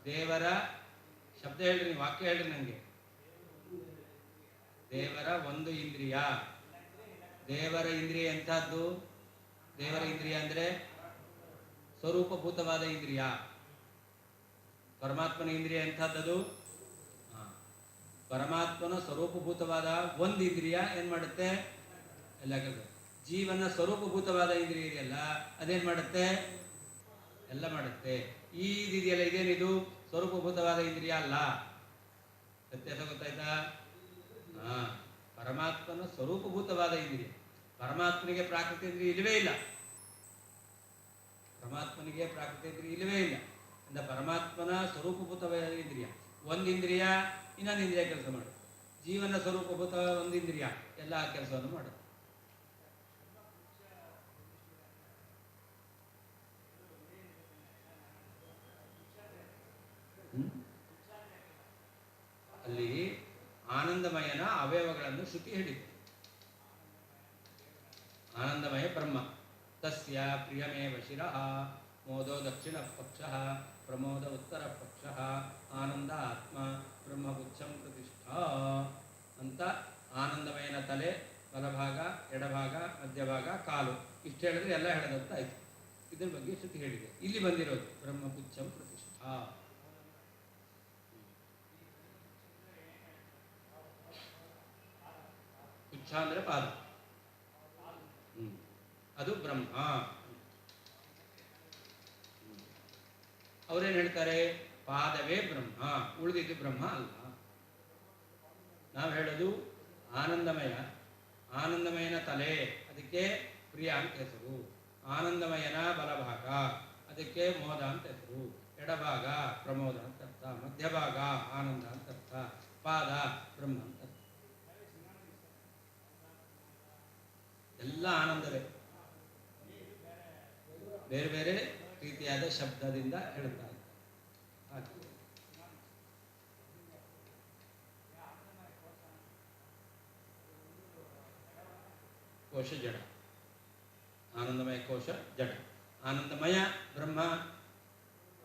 ದೇವರ ಶಬ್ದ ಹೇಳ್ರಿ, ನೀವು ವಾಕ್ಯ ಹೇಳ್ರಿ ನನಗೆ. ದೇವರ ಒಂದು ಇಂದ್ರಿಯ. ದೇವರ ಇಂದ್ರಿಯ ಎಂಥದ್ದು? ದೇವರ ಇಂದ್ರಿಯ ಅಂದರೆ ಸ್ವರೂಪಭೂತವಾದ ಇಂದ್ರಿಯ. ಪರಮಾತ್ಮನ ಇಂದ್ರಿಯ ಎಂಥದ್ದದು? ಪರಮಾತ್ಮನ ಸ್ವರೂಪಭೂತವಾದ ಒಂದು ಇಂದ್ರಿಯ ಏನು ಮಾಡುತ್ತೆ? ಎಲ್ಲ ಕೆಲಸ. ಜೀವನ ಸ್ವರೂಪಭೂತವಾದ ಇಂದ್ರಿಯ ಇದೆಯಲ್ಲ, ಅದೇನು ಮಾಡುತ್ತೆ? ಎಲ್ಲ ಮಾಡುತ್ತೆ. ಇದೆಯಲ್ಲ, ಇದೇನಿದು? ಸ್ವರೂಪಭೂತವಾದ ಇಂದ್ರಿಯ ಅಲ್ಲ. ವ್ಯತ್ಯಾಸ ಗೊತ್ತಾಯ್ತಾ? ಪರಮಾತ್ಮನ ಸ್ವರೂಪಭೂತವಾದ ಇಂದ್ರಿಯ. ಪರಮಾತ್ಮನಿಗೆ ಪ್ರಾಕೃತ ಇಂದ್ರಿಯ ಇಲ್ಲವೇ ಇಲ್ಲ. ಪರಮಾತ್ಮನಿಗೆ ಪ್ರಾಕೃತ ಇಂದ್ರಿಯ ಇಲ್ಲವೇ ಇಲ್ಲ. ಅಂದರೆ ಪರಮಾತ್ಮನ ಸ್ವರೂಪಭೂತವಾದ ಇಂದ್ರಿಯ ಒಂದು ಇಂದ್ರಿಯ ಇನ್ನೊಂದು ಇಂದ್ರಿಯ ಕೆಲಸ ಮಾಡುತ್ತೆ. ಜೀವನ ಸ್ವರೂಪಭೂತ ಒಂದು ಇಂದ್ರಿಯ ಎಲ್ಲ ಕೆಲಸವನ್ನು ಮಾಡುತ್ತೆ. ಅಲ್ಲಿ ಆನಂದಮಯನ ಅವಯವಗಳನ್ನು ಶ್ರುತಿ ಹೇಳಿದೆ. ಆನಂದಮಯ ಬ್ರಹ್ಮ, ತಸ್ಯ ಪ್ರಿಯಮೇವ ಶಿರಃ ಮೋದೋ ದಕ್ಷಿಣ ಪಕ್ಷ ಪ್ರಮೋದ ಉತ್ತರ ಪಕ್ಷ ಆನಂದ ಆತ್ಮ ಬ್ರಹ್ಮಗುಚ್ಛಂ ಪ್ರತಿಷ್ಠಾ ಅಂತ ಆನಂದಮಯನ ತಲೆ ಬಲಭಾಗ ಎಡಭಾಗ ಮಧ್ಯಭಾಗ ಕಾಲು ಇಷ್ಟು ಹೇಳಿದ್ರೆ ಎಲ್ಲ ಹೇಳೋದಂತ ಆಯಿತು. ಇದ್ರ ಬಗ್ಗೆ ಶ್ರುತಿ ಹೇಳಿದೆ. ಇಲ್ಲಿ ಬಂದಿರೋದು ಬ್ರಹ್ಮಗುಚ್ಛಂ ಪ್ರತಿಷ್ಠಾ. ಗುಚ್ಛ ಅಂದರೆ ಪಾದ, ಅದು ಬ್ರಹ್ಮ. ಅವರೇನು ಹೇಳ್ತಾರೆ? ಪಾದವೇ ಬ್ರಹ್ಮ, ಉಳಿದಿದ್ದು ಬ್ರಹ್ಮ ಅಲ್ಲ. ನಾವು ಹೇಳೋದು ಆನಂದಮಯ, ಆನಂದಮಯನ ತಲೆ, ಅದಕ್ಕೆ ಪ್ರಿಯ ಅಂತ ಹೆಸರು. ಆನಂದಮಯನ ಬಲಭಾಗ, ಅದಕ್ಕೆ ಮೋದ ಅಂತ ಹೆಸರು. ಎಡಭಾಗ ಪ್ರಮೋದ ಅಂತ ಅರ್ಥ, ಮಧ್ಯಭಾಗ ಆನಂದ ಅಂತ ಅರ್ಥ, ಪಾದ ಬ್ರಹ್ಮ ಅಂತ ಅರ್ಥ. ಎಲ್ಲ ಆನಂದವೇ, ಬೇರೆ ಬೇರೆ ರೀತಿಯಾದ ಶಬ್ದದಿಂದ ಹೇಳ್ತಾರೆ. ಕೋಶ ಜಡ, ಆನಂದಮಯ ಕೋಶ ಜಡ. ಆನಂದಮಯ ಬ್ರಹ್ಮ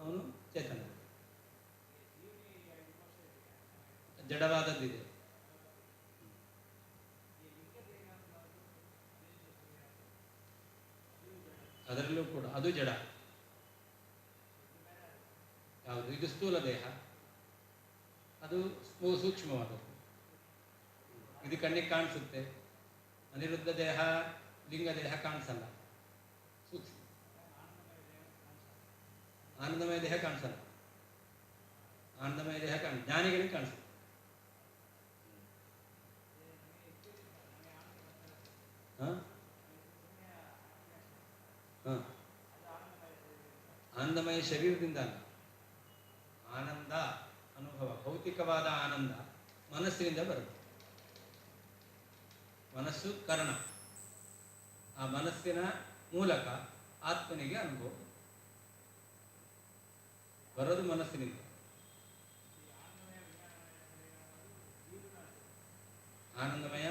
ಅವನು ಚೇತನ, ಜಡವಾದದ್ದಿದೆ. ಅದರಲ್ಲೂ ಕೂಡ ಅದು ಜಡ. ಯಾವುದು? ಇದು ಸ್ಥೂಲ ದೇಹ, ಅದು ಸೂಕ್ಷ್ಮವಾದದ್ದು. ಇದು ಕಣ್ಣಿಗೆ ಕಾಣಿಸುತ್ತೆ. ಅನಿರುದ್ಧ ದೇಹ, ಲಿಂಗ ದೇಹ ಕಾಣಿಸಲ್ಲ, ಸೂಕ್ಷ್ಮ. ಆನಂದಮಯ ದೇಹ ಕಾಣಿಸಲ್ಲ. ಆನಂದಮಯ ದೇಹ ಜ್ಞಾನಿಗಳಿಗೆ ಕಾಣಿಸುತ್ತೆ. ಆನಂದಮಯ ಶರೀರದಿಂದ ಅಲ್ಲ, ಆನಂದ ಅನುಭವ, ಭೌತಿಕವಾದ ಆನಂದ ಮನಸ್ಸಿನಿಂದ ಬರುತ್ತೆ. ಮನಸ್ಸು ಕರ್ಣ, ಆ ಮನಸ್ಸಿನ ಮೂಲಕ ಆತ್ಮನಿಗೆ ಅನುಭವ ಬರೋದು ಮನಸ್ಸಿನಿಂದ. ಆನಂದಮಯ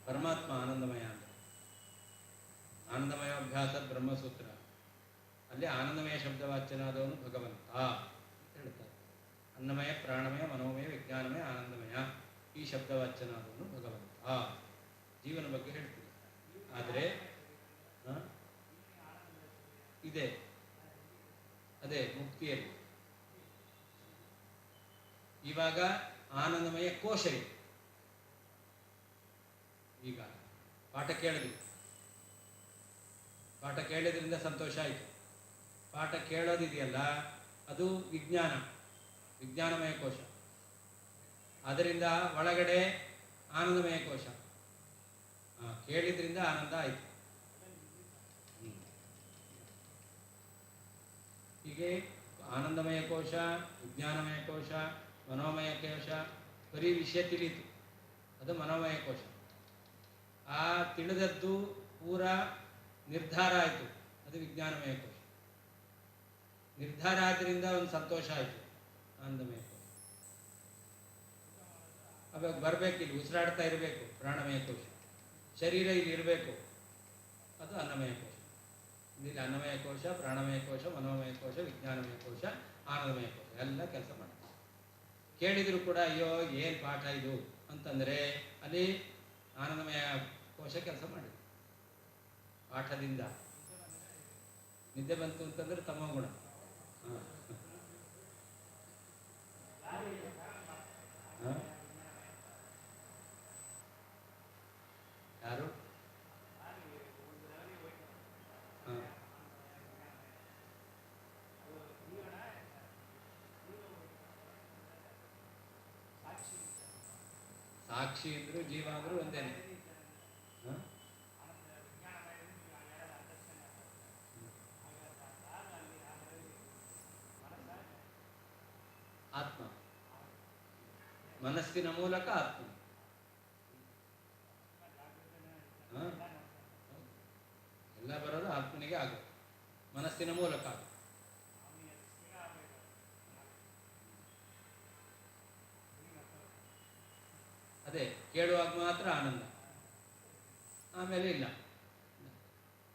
ಪರಮಾತ್ಮ ಆನಂದಮಯ ಅಂತ ಆನಂದಮಯೋಭ್ಯಾಸ ಬ್ರಹ್ಮಸೂತ್ರ ಅಲ್ಲಿ ಆನಂದಮಯ ಶಬ್ದವಾಚ್ಯನಾದವನು ಭಗವಂತ ಅಂತ ಹೇಳ್ತಾರೆ. ಅನ್ನಮಯ ಪ್ರಾಣಮಯ ಮನೋಮಯ ವಿಜ್ಞಾನಮಯ ಆನಂದಮಯ ಈ ಶಬ್ದವಾಚ್ಯನಾದವನು ಭಗವಂತ. ಜೀವನ ಬಗ್ಗೆ ಹೇಳ್ತೀವಿ. ಆದರೆ ಇದೆ, ಅದೇ ಮುಕ್ತಿಯಲ್ಲಿ. ಇವಾಗ ಆನಂದಮಯ ಕೋಶ ಇದೆ. ಈಗ ಪಾಠ ಕೇಳಿದ್ವಿ, ಪಾಠ ಕೇಳಿದ್ರಿಂದ ಸಂತೋಷ ಆಯಿತು. ಪಾಠ ಕೇಳೋದಿದೆಯಲ್ಲ ಅದು ವಿಜ್ಞಾನ, ವಿಜ್ಞಾನಮಯ ಕೋಶ. ಅದರಿಂದ ಒಳಗಡೆ ಆನಂದಮಯ ಕೋಶ. ಕೇಳಿದ್ರಿಂದ ಆನಂದ ಆಯಿತು. ಹೀಗೆ ಆನಂದಮಯ ಕೋಶ, ವಿಜ್ಞಾನಮಯ ಕೋಶ, ಮನೋಮಯ ಕೋಶ. ಬರೀ ವಿಷಯ ತಿಳಿಯಿತು, ಅದು ಮನೋಮಯ ಕೋಶ. ಆ ತಿಳಿದದ್ದು ಪೂರಾ ನಿರ್ಧಾರ ಆಯಿತು, ಅದು ವಿಜ್ಞಾನಮಯ ಕೋಶ. ನಿರ್ಧಾರ ಆದ್ದರಿಂದ ಒಂದು ಸಂತೋಷ ಆಯಿತು, ಆನಂದಮಯ ಕೋಶ. ಅವಾಗ ಬರಬೇಕು, ಇಲ್ಲಿ ಉಸಿರಾಡ್ತಾ ಇರಬೇಕು, ಪ್ರಾಣಮಯ ಕೋಶ. ಶರೀರ ಇಲ್ಲಿ ಇರಬೇಕು, ಅದು ಅನ್ನಮಯ ಕೋಶ. ಇಲ್ಲಿ ಅನ್ನಮಯ ಕೋಶ, ಪ್ರಾಣಮಯ ಕೋಶ, ಮನೋಮಯ ಕೋಶ, ವಿಜ್ಞಾನಮಯ ಕೋಶ, ಆನಂದಮಯ ಕೋಶ ಎಲ್ಲ ಕೆಲಸ ಮಾಡ್ತಾರೆ. ಕೇಳಿದರೂ ಕೂಡ ಅಯ್ಯೋ ಏನು ಪಾಠ ಇದು ಅಂತಂದರೆ ಅಲ್ಲಿ ಆನಂದಮಯ ಕೋಶ ಕೆಲಸ ಮಾಡಿದೆ. ಪಾಠದಿಂದ ನಿದ್ದೆ ಬಂತು ಅಂತಂದ್ರೆ ತಮೋಗುಣ. ಯಾರು? ಸಾಕ್ಷಿ ಅಂದ್ರು ಜೀವ ಅಂದ್ರು ಒಂದೇನೆ. ಆತ್ಮ, ಮನಸ್ಸಿನ ಮೂಲಕ ಆತ್ಮ. ಎಲ್ಲ ಬರೋದು ಆತ್ಮನಿಗೆ ಆಗ, ಮನಸ್ಸಿನ ಮೂಲಕ ಆಗ. ಅದೇ ಕೇಳುವಾಗ ಮಾತ್ರ ಆನಂದ, ಆಮೇಲೆ ಇಲ್ಲ,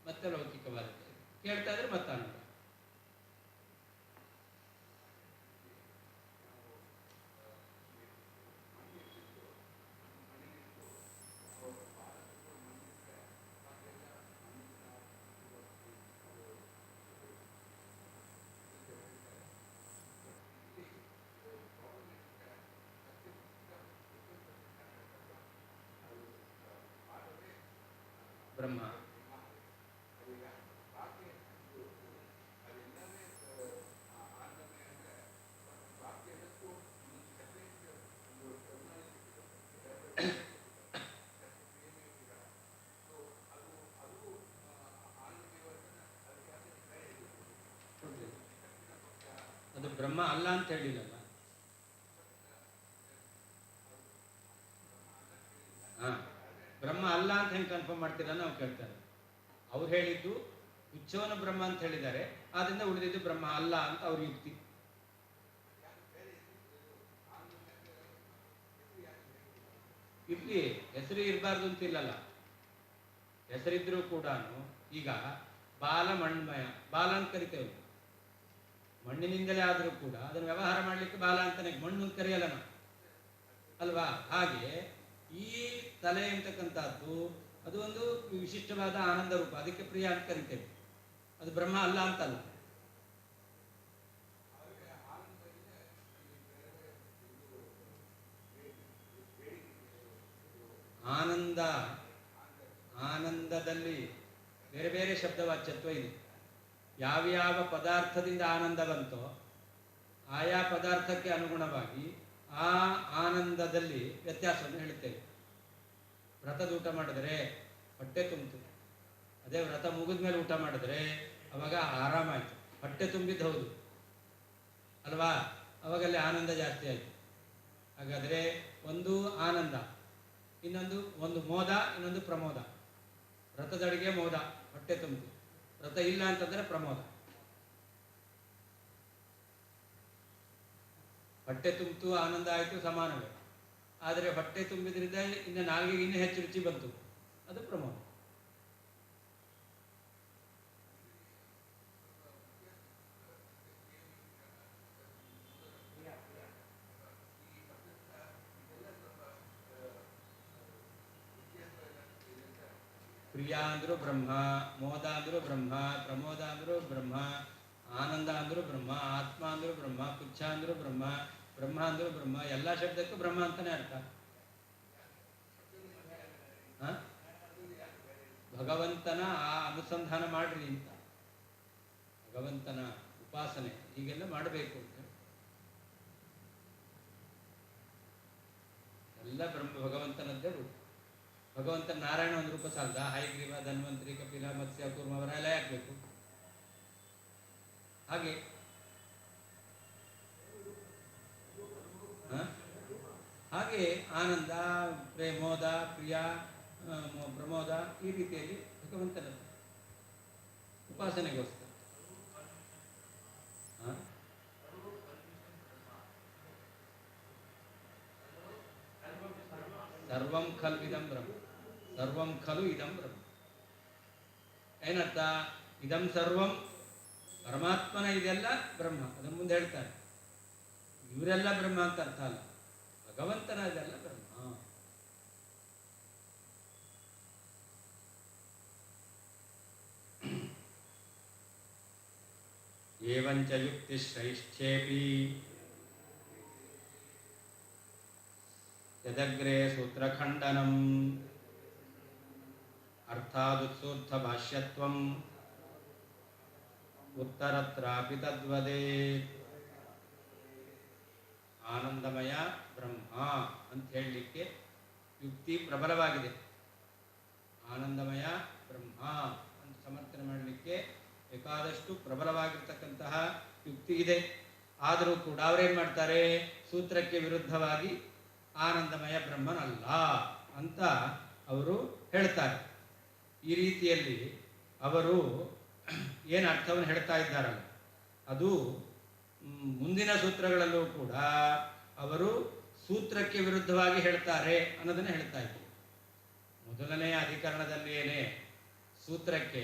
ಮತ್ತೆ ಲೌಕಿಕವಾದದ್ದು ಕೇಳ್ತಾ ಇದ್ರೆ ಮತ್ತೆ ಆನಂದ. ಬ್ರಹ್ಮ ಅದು ಬ್ರಹ್ಮ ಅಲ್ಲ ಅಂತ ಹೇಳಿಲ್ಲಲ್ಲ. ಹಾ, ಬ್ರಹ್ಮ ಅಲ್ಲ ಅಂತ ಹೆಂಗೆ ಕನ್ಫರ್ಮ್ ಮಾಡ್ತೀರ ನಾವು ಕೇಳ್ತಾರೆ. ಅವ್ರು ಹೇಳಿದ್ದು ಉಚ್ಚವನ ಬ್ರಹ್ಮ ಅಂತ ಹೇಳಿದ್ದಾರೆ, ಆದ್ರಿಂದ ಉಳಿದಿದ್ದು ಬ್ರಹ್ಮ ಅಲ್ಲ ಅಂತ ಅವ್ರ ಯುಕ್ತಿ. ಇರ್ಲಿ, ಹೆಸರು ಇರಬಾರ್ದು ಅಂತ ಇಲ್ಲಲ್ಲ. ಹೆಸರಿದ್ರೂ ಕೂಡ ಈಗ ಬಾಲ ಮಣ್ಮಯ, ಬಾಲ ಅಂತ ಕರಿತೇವೆ. ಮಣ್ಣಿನಿಂದಲೇ ಆದರೂ ಕೂಡ ಅದನ್ನು ವ್ಯವಹಾರ ಮಾಡಲಿಕ್ಕೆ ಬಾಲ ಅಂತಾನೆ, ಮಣ್ಣು ಅಂತ ಕರೆಯಲ್ಲ ನಾವು ಅಲ್ವಾ. ಹಾಗೆ ಈ ತಲೆ ಅಂತಕ್ಕಂಥದ್ದು ಅದು ಒಂದು ವಿಶಿಷ್ಟವಾದ ಆನಂದ ರೂಪ, ಅದಕ್ಕೆ ಪ್ರಿಯ ಅಂತ ಕರಿತೇವೆ. ಅದು ಬ್ರಹ್ಮ ಅಲ್ಲ ಅಂತಲ್ಲ. ಆನಂದ, ಆನಂದದಲ್ಲಿ ಬೇರೆ ಬೇರೆ ಶಬ್ದವಾಚ್ಯತ್ವ ಇದೆ. ಯಾವ್ಯಾವ ಪದಾರ್ಥದಿಂದ ಆನಂದ ಬಂತೋ ಆಯಾ ಪದಾರ್ಥಕ್ಕೆ ಅನುಗುಣವಾಗಿ ಆ ಆನಂದದಲ್ಲಿ ವ್ಯತ್ಯಾಸವನ್ನು ಹೇಳುತ್ತೇವೆ. ವ್ರತದ ಊಟ ಮಾಡಿದ್ರೆ ಹೊಟ್ಟೆ ತುಂಬಿತು, ಅದೇ ವ್ರತ ಮುಗಿದ ಮೇಲೆ ಊಟ ಮಾಡಿದ್ರೆ ಅವಾಗ ಆರಾಮಾಯ್ತು, ಹೊಟ್ಟೆ ತುಂಬಿದ್ದು ಹೌದು ಅಲ್ವಾ, ಅವಾಗಲ್ಲಿ ಆನಂದ ಜಾಸ್ತಿ ಆಯಿತು. ಹಾಗಾದರೆ ಒಂದು ಆನಂದ, ಒಂದು ಮೋದ, ಇನ್ನೊಂದು ಪ್ರಮೋದ. ವ್ರತದ ಅಡಿಗೆ ಮೋದ, ಹೊಟ್ಟೆ ತುಂಬಿತು. ವ್ರತ ಇಲ್ಲ ಅಂತಂದ್ರೆ ಪ್ರಮೋದ. ಹೊಟ್ಟೆ ತುಂಬಿತು ಆನಂದ ಆಯಿತು ಸಮಾನವೇ. ಆದರೆ ಹೊಟ್ಟೆ ತುಂಬಿದ್ರಿಂದ ಇನ್ನು ನಾಲ್ಗೆಗೆ ಇನ್ನೂ ಹೆಚ್ಚು ರುಚಿ ಬಂತು, ಅದು ಪ್ರಮೋದ. ಪ್ರಿಯ ಅಂದರೂ ಬ್ರಹ್ಮ, ಮೋದ ಅಂದರೂ ಬ್ರಹ್ಮ, ಪ್ರಮೋದ ಅಂದರೂ ಬ್ರಹ್ಮ, ಆನಂದ ಅಂದರೂ ಬ್ರಹ್ಮ, ಆತ್ಮ ಅಂದರೂ ಬ್ರಹ್ಮ, ಪುಚ್ಛ ಅಂದರೂ ಬ್ರಹ್ಮ, ಬ್ರಹ್ಮ ಅಂದರೂ ಬ್ರಹ್ಮ. ಎಲ್ಲ ಶಬ್ದಕ್ಕೂ ಬ್ರಹ್ಮ ಅಂತಾನೆ ಅರ್ಥ. ಭಗವಂತನ ಆ ಅನುಸಂಧಾನ ಮಾಡ್ರಿ ಅಂತ, ಭಗವಂತನ ಉಪಾಸನೆ ಹೀಗೆಲ್ಲ ಮಾಡಬೇಕು ಅಂತ. ಎಲ್ಲ ಬ್ರಹ್ಮ ಭಗವಂತನದ್ದೇ ರೂಪ. ಭಗವಂತನ ನಾರಾಯಣ ಒಂದು ರೂಪ ಸಾಲದ, ಹೈಗ್ರೀವ, ಧನ್ವಂತರಿ, ಕಪಿಲ, ಮತ್ಸ್ಯ, ಕೂರ್ಮ ಅವರೆಲ್ಲ ಹಾಕಬೇಕು. ಹಾಗೆ ಹಾಗೆ ಆನಂದ, ಪ್ರೇಮೋದ, ಪ್ರಿಯ, ಪ್ರಮೋದ ಈ ರೀತಿಯಲ್ಲಿ ಭಗವಂತನ ಉಪಾಸನೆಗೋಸ್ಕರ. ಸರ್ವಂ ಖಲು ಇದಂ ಬ್ರಹ್ಮ, ಸರ್ವಂ ಖಲು ಇದಂ ಬ್ರಹ್ಮ. ಏನರ್ಥ? ಇದಂ ಸರ್ವಂ ಪರಮಾತ್ಮನ ಇದೆಲ್ಲ ಬ್ರಹ್ಮ, ಅದನ್ನು ಮುಂದೆ ಹೇಳ್ತಾರೆ. ಇವರೆಲ್ಲ ಬ್ರಹ್ಮ ಅಂತ ಅರ್ಥ ಅಲ್ಲ, ಭಗವಂತನ ಇದೆಲ್ಲ ಬ್ರಹ್ಮ. ಏವಂಚ ಯುಕ್ತಿ ಶ್ರೈಷ್ಠ್ಯೇಪಿ ಯದಗ್ರೆ ಸೂತ್ರಖಂಡನಂ ಅರ್ಥಾದುತ್ಸೂರ್ಥ ಭಾಷ್ಯತ್ವಂ ಉತ್ತರತ್ರಾಪಿ ತದ್ವದೇತ್. ಆನಂದಮಯ ಬ್ರಹ್ಮ ಅಂತ ಹೇಳಲಿಕ್ಕೆ ಯುಕ್ತಿ ಪ್ರಬಲವಾಗಿದೆ. ಆನಂದಮಯ ಬ್ರಹ್ಮ ಅಂತ ಸಮರ್ಥನೆ ಮಾಡಲಿಕ್ಕೆ ಬೇಕಾದಷ್ಟು ಪ್ರಬಲವಾಗಿರ್ತಕ್ಕಂತಹ ಯುಕ್ತಿ ಇದೆ. ಆದರೂ ಕೂಡ ಅವರೇನು ಮಾಡ್ತಾರೆ, ಸೂತ್ರಕ್ಕೆ ವಿರುದ್ಧವಾಗಿ ಆನಂದಮಯ ಬ್ರಹ್ಮನಲ್ಲ ಅಂತ ಅವರು ಹೇಳ್ತಾರೆ. ಈ ರೀತಿಯಲ್ಲಿ ಅವರು ಏನು ಅರ್ಥವನ್ನು ಹೇಳ್ತಾ ಇದ್ದಾರಲ್ಲ, ಅದು ಮುಂದಿನ ಸೂತ್ರಗಳಲ್ಲೂ ಕೂಡ ಅವರು ಸೂತ್ರಕ್ಕೆ ವಿರುದ್ಧವಾಗಿ ಹೇಳ್ತಾರೆ ಅನ್ನೋದನ್ನು ಹೇಳ್ತಾ ಇದ್ದಾರೆ. ಮೊದಲನೆಯ ಅಧಿಕರಣದಲ್ಲಿಯೇ ಸೂತ್ರಕ್ಕೆ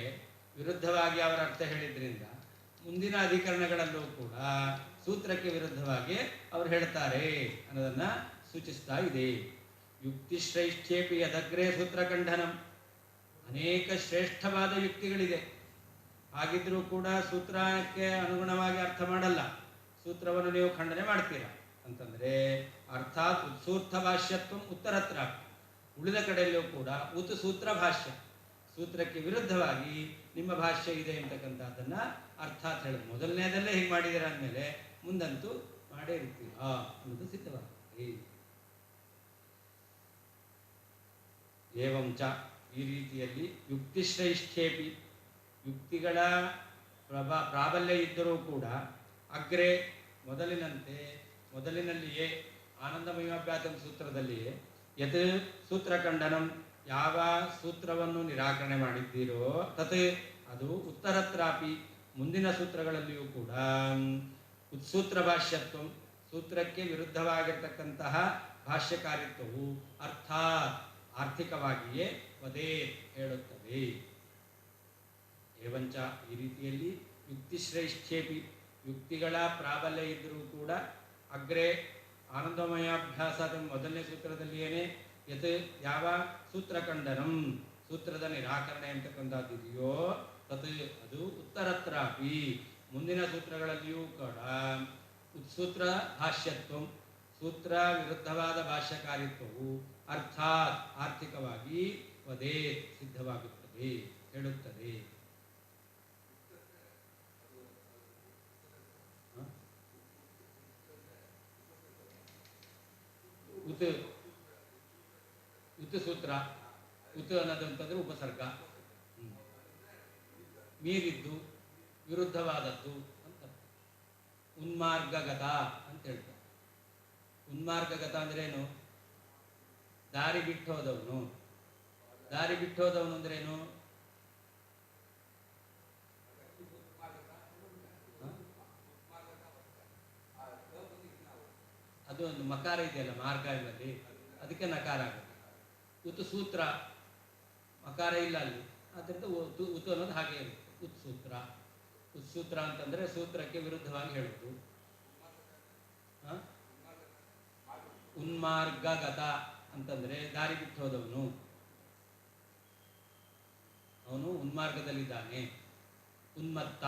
ವಿರುದ್ಧವಾಗಿ ಅವರ ಅರ್ಥ ಹೇಳಿದ್ರಿಂದ ಮುಂದಿನ ಅಧಿಕರಣಗಳಲ್ಲೂ ಕೂಡ ಸೂತ್ರಕ್ಕೆ ವಿರುದ್ಧವಾಗಿ ಅವರು ಹೇಳ್ತಾರೆ ಅನ್ನೋದನ್ನು ಸೂಚಿಸ್ತಾ ಇದೆ. ಯುಕ್ತಿಶ್ರೇಷ್ಠ್ಯೇಪಿ ಯದಗ್ರೇ ಸೂತ್ರಖಂಡನಂ. ಅನೇಕ ಶ್ರೇಷ್ಠವಾದ ಯುಕ್ತಿಗಳಿದೆ, ಹಾಗಿದ್ರೂ ಕೂಡ ಸೂತ್ರಕ್ಕೆ ಅನುಗುಣವಾಗಿ ಅರ್ಥ ಮಾಡಲ್ಲ, ಸೂತ್ರವನ್ನು ನೀವು ಖಂಡನೆ ಮಾಡ್ತೀರಾ ಅಂತಂದರೆ ಅರ್ಥಾತ್ ಉತ್ಸೂರ್ಥ ಭಾಷ್ಯತ್ವ ಉತ್ತರತ್ರ. ಉಳಿದ ಕಡೆಯಲ್ಲೂ ಕೂಡ ಉತ್ ಸೂತ್ರ ಭಾಷ್ಯ, ಸೂತ್ರಕ್ಕೆ ವಿರುದ್ಧವಾಗಿ ನಿಮ್ಮ ಭಾಷ್ಯ ಇದೆ ಅಂತಕ್ಕಂಥದ್ದನ್ನು ಅರ್ಥಾತ್ ಹೇಳಿದ್ರು. ಮೊದಲನೇದಲ್ಲೇ ಹೀಗೆ ಮಾಡಿದಿರ ಅಂದಮೇಲೆ ಮುಂದಂತೂ ಮಾಡೇ ಇರ್ತೀರಾ ಅನ್ನೋದು ಸಿದ್ಧವಾಗ್ತದೆ. ಏವಂಚ ಈ ರೀತಿಯಲ್ಲಿ ಯುಕ್ತಿಶ್ರೇಷ್ಠೇಪಿ, ಯುಕ್ತಿಗಳ ಪ್ರಾಬಲ್ಯ ಇದ್ದರೂ ಕೂಡ ಅಗ್ರೆ ಮೊದಲಿನಲ್ಲಿಯೇ ಆನಂದಮಯೋಭ್ಯಾತಂ ಸೂತ್ರದಲ್ಲಿಯೇ ಯತ್ ಸೂತ್ರಖಂಡನಂ, ಯಾವ ಸೂತ್ರವನ್ನು ನಿರಾಕರಣೆ ಮಾಡಿದ್ದೀರೋ ತತ್ ಅದು ಉತ್ತರತ್ರಾಪಿ, ಮುಂದಿನ ಸೂತ್ರಗಳಲ್ಲಿಯೂ ಕೂಡ ಉತ್ಸೂತ್ರ ಭಾಷ್ಯತ್ವ, ಸೂತ್ರಕ್ಕೆ ವಿರುದ್ಧವಾಗಿರ್ತಕ್ಕಂತಹ ಭಾಷ್ಯಕಾರಿತ್ವವು ಅರ್ಥಾತ್ ಆರ್ಥಿಕವಾಗಿಯೇ ವದೇ ಹೇಳುತ್ತದೆ. ಏವಂಚ ಈ ರೀತಿಯಲ್ಲಿ ಯುಕ್ತಿಶ್ರೇಷ್ಠ್ಯೇಪಿ, ಯುಕ್ತಿಗಳ ಪ್ರಾಬಲ್ಯ ಇದ್ದರೂ ಕೂಡ ಅಗ್ರೆ ಆನಂದಮಯಾಭ್ಯಾಸದ ಮೊದಲನೇ ಸೂತ್ರದಲ್ಲಿಯೇ ಯತ್ ಯಾವ ಸೂತ್ರಖಂಡನಂ, ಸೂತ್ರದ ನಿರಾಕರಣೆ ಅಂತಕ್ಕಂಥದ್ದಿದೆಯೋ ತತ್ ಅದು ಉತ್ತರತ್ರಾಪಿ, ಮುಂದಿನ ಸೂತ್ರಗಳಲ್ಲಿಯೂ ಕೂಡ ಉತ್ಸೂತ್ರ ಭಾಷ್ಯತ್ವ, ಸೂತ್ರ ವಿರುದ್ಧವಾದ ಭಾಷ್ಯಕಾರಿತ್ವವು ಅರ್ಥಾತ್ ಆರ್ಥಿಕವಾಗಿ ವದೇ ಸಿದ್ಧವಾಗುತ್ತದೆ, ಹೇಳುತ್ತದೆ. ಉತ್ ಸೂತ್ರ, ಉತ್ ಅನ್ನೋದು ಅಂತಂದ್ರೆ ಉಪಸರ್ಗ, ಮೀರಿದ್ದು ವಿರುದ್ಧವಾದದ್ದು ಅಂತ. ಉನ್ಮಾರ್ಗಗತ ಅಂತ ಹೇಳ್ತಾರೆ. ಉನ್ಮಾರ್ಗಗತ ಅಂದ್ರೇನು? ದಾರಿ ಬಿಟ್ಟೋದವನು. ದಾರಿ ಬಿಟ್ಟೋದವನು ಅಂದ್ರೇನು? ಅದು ಒಂದು ಮಕಾರ ಇದೆಯಲ್ಲ ಮಾರ್ಗ ಎಂಬಲ್ಲಿ, ಅದಕ್ಕೆ ನಕಾರ ಆಗುತ್ತೆ. ಉತ್ ಸೂತ್ರ ಮಕಾರ ಇಲ್ಲ ಅಲ್ಲಿ, ಆದ್ದರಿಂದ ಉತ್ ಅನ್ನೋದು ಹಾಗೆ ಇರುತ್ತೆ. ಉತ್ಸೂತ್ರ, ಉತ್ಸೂತ್ರ ಅಂತಂದ್ರೆ ಸೂತ್ರಕ್ಕೆ ವಿರುದ್ಧವಾಗಿ ಹೇಳುವುದು. ಉನ್ಮಾರ್ಗಗತ ಅಂತಂದ್ರೆ ದಾರಿ ಬಿಟ್ಟು ಹೋದವನು, ಅವನು ಉನ್ಮಾರ್ಗದಲ್ಲಿದ್ದಾನೆ. ಉನ್ಮತ್ತ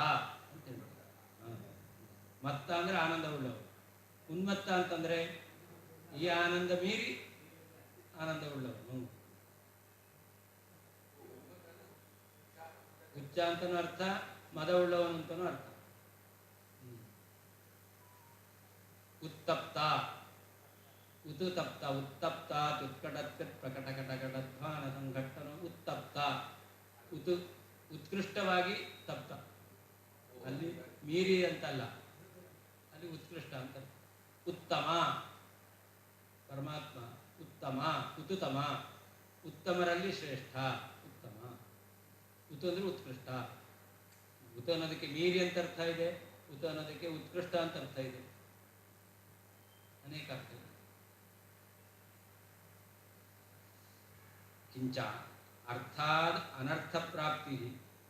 ಅಂತ ಹೇಳ್ತಾರೆ. ಮತ್ತ ಅಂದ್ರೆ ಆನಂದವುಳ್ಳವರು. ಉನ್ಮತ್ತ ಅಂತಂದ್ರೆ ಈ ಆನಂದ ಮೀರಿ ಆನಂದವುಳ್ಳವನು. ಹುಚ್ಚ ಅಂತನೂ ಅರ್ಥ, ಮದವುಳ್ಳವನು ಅಂತನೂ ಅರ್ಥ. ಉತ್ತಪ್ತ, ಉತ್ತಪ್ತ, ಉತ್ತಪ್ತ ಉತ್ಕಟತ್ ಪ್ರಕಟಕಟಕಟಧ್ವಾನ ಸಂಘಟನ ಉತ್ತಪ್ತ, ಉತ್ಕೃಷ್ಟವಾಗಿ ತಪ್ತ. ಅಲ್ಲಿ ಮೀರಿ ಅಂತಲ್ಲ, ಅಲ್ಲಿ ಉತ್ಕೃಷ್ಟ ಅಂತ. ಉತ್ತಮ, ಪರಮಾತ್ಮ ಉತ್ತಮ, ಉತ್ತಮ, ಉತ್ತಮರಲ್ಲಿ ಶ್ರೇಷ್ಠ, ಉತ್ತಮ. ಉತ್ ಅಂದ್ರೆ ಉತ್ಕೃಷ್ಟ. ಉತ್ ಅನ್ನೋದಕ್ಕೆ ಮೀರಿ ಅಂತ ಅರ್ಥ ಇದೆ, ಉತ್ ಅನ್ನೋದಕ್ಕೆ ಉತ್ಕೃಷ್ಟ ಅಂತ ಅರ್ಥ ಇದೆ, ಅನೇಕ ಅರ್ಥ ಇದೆ. ಕಿಂಚ ಅರ್ಥಾದ್ ಅನರ್ಥ ಪ್ರಾಪ್ತಿ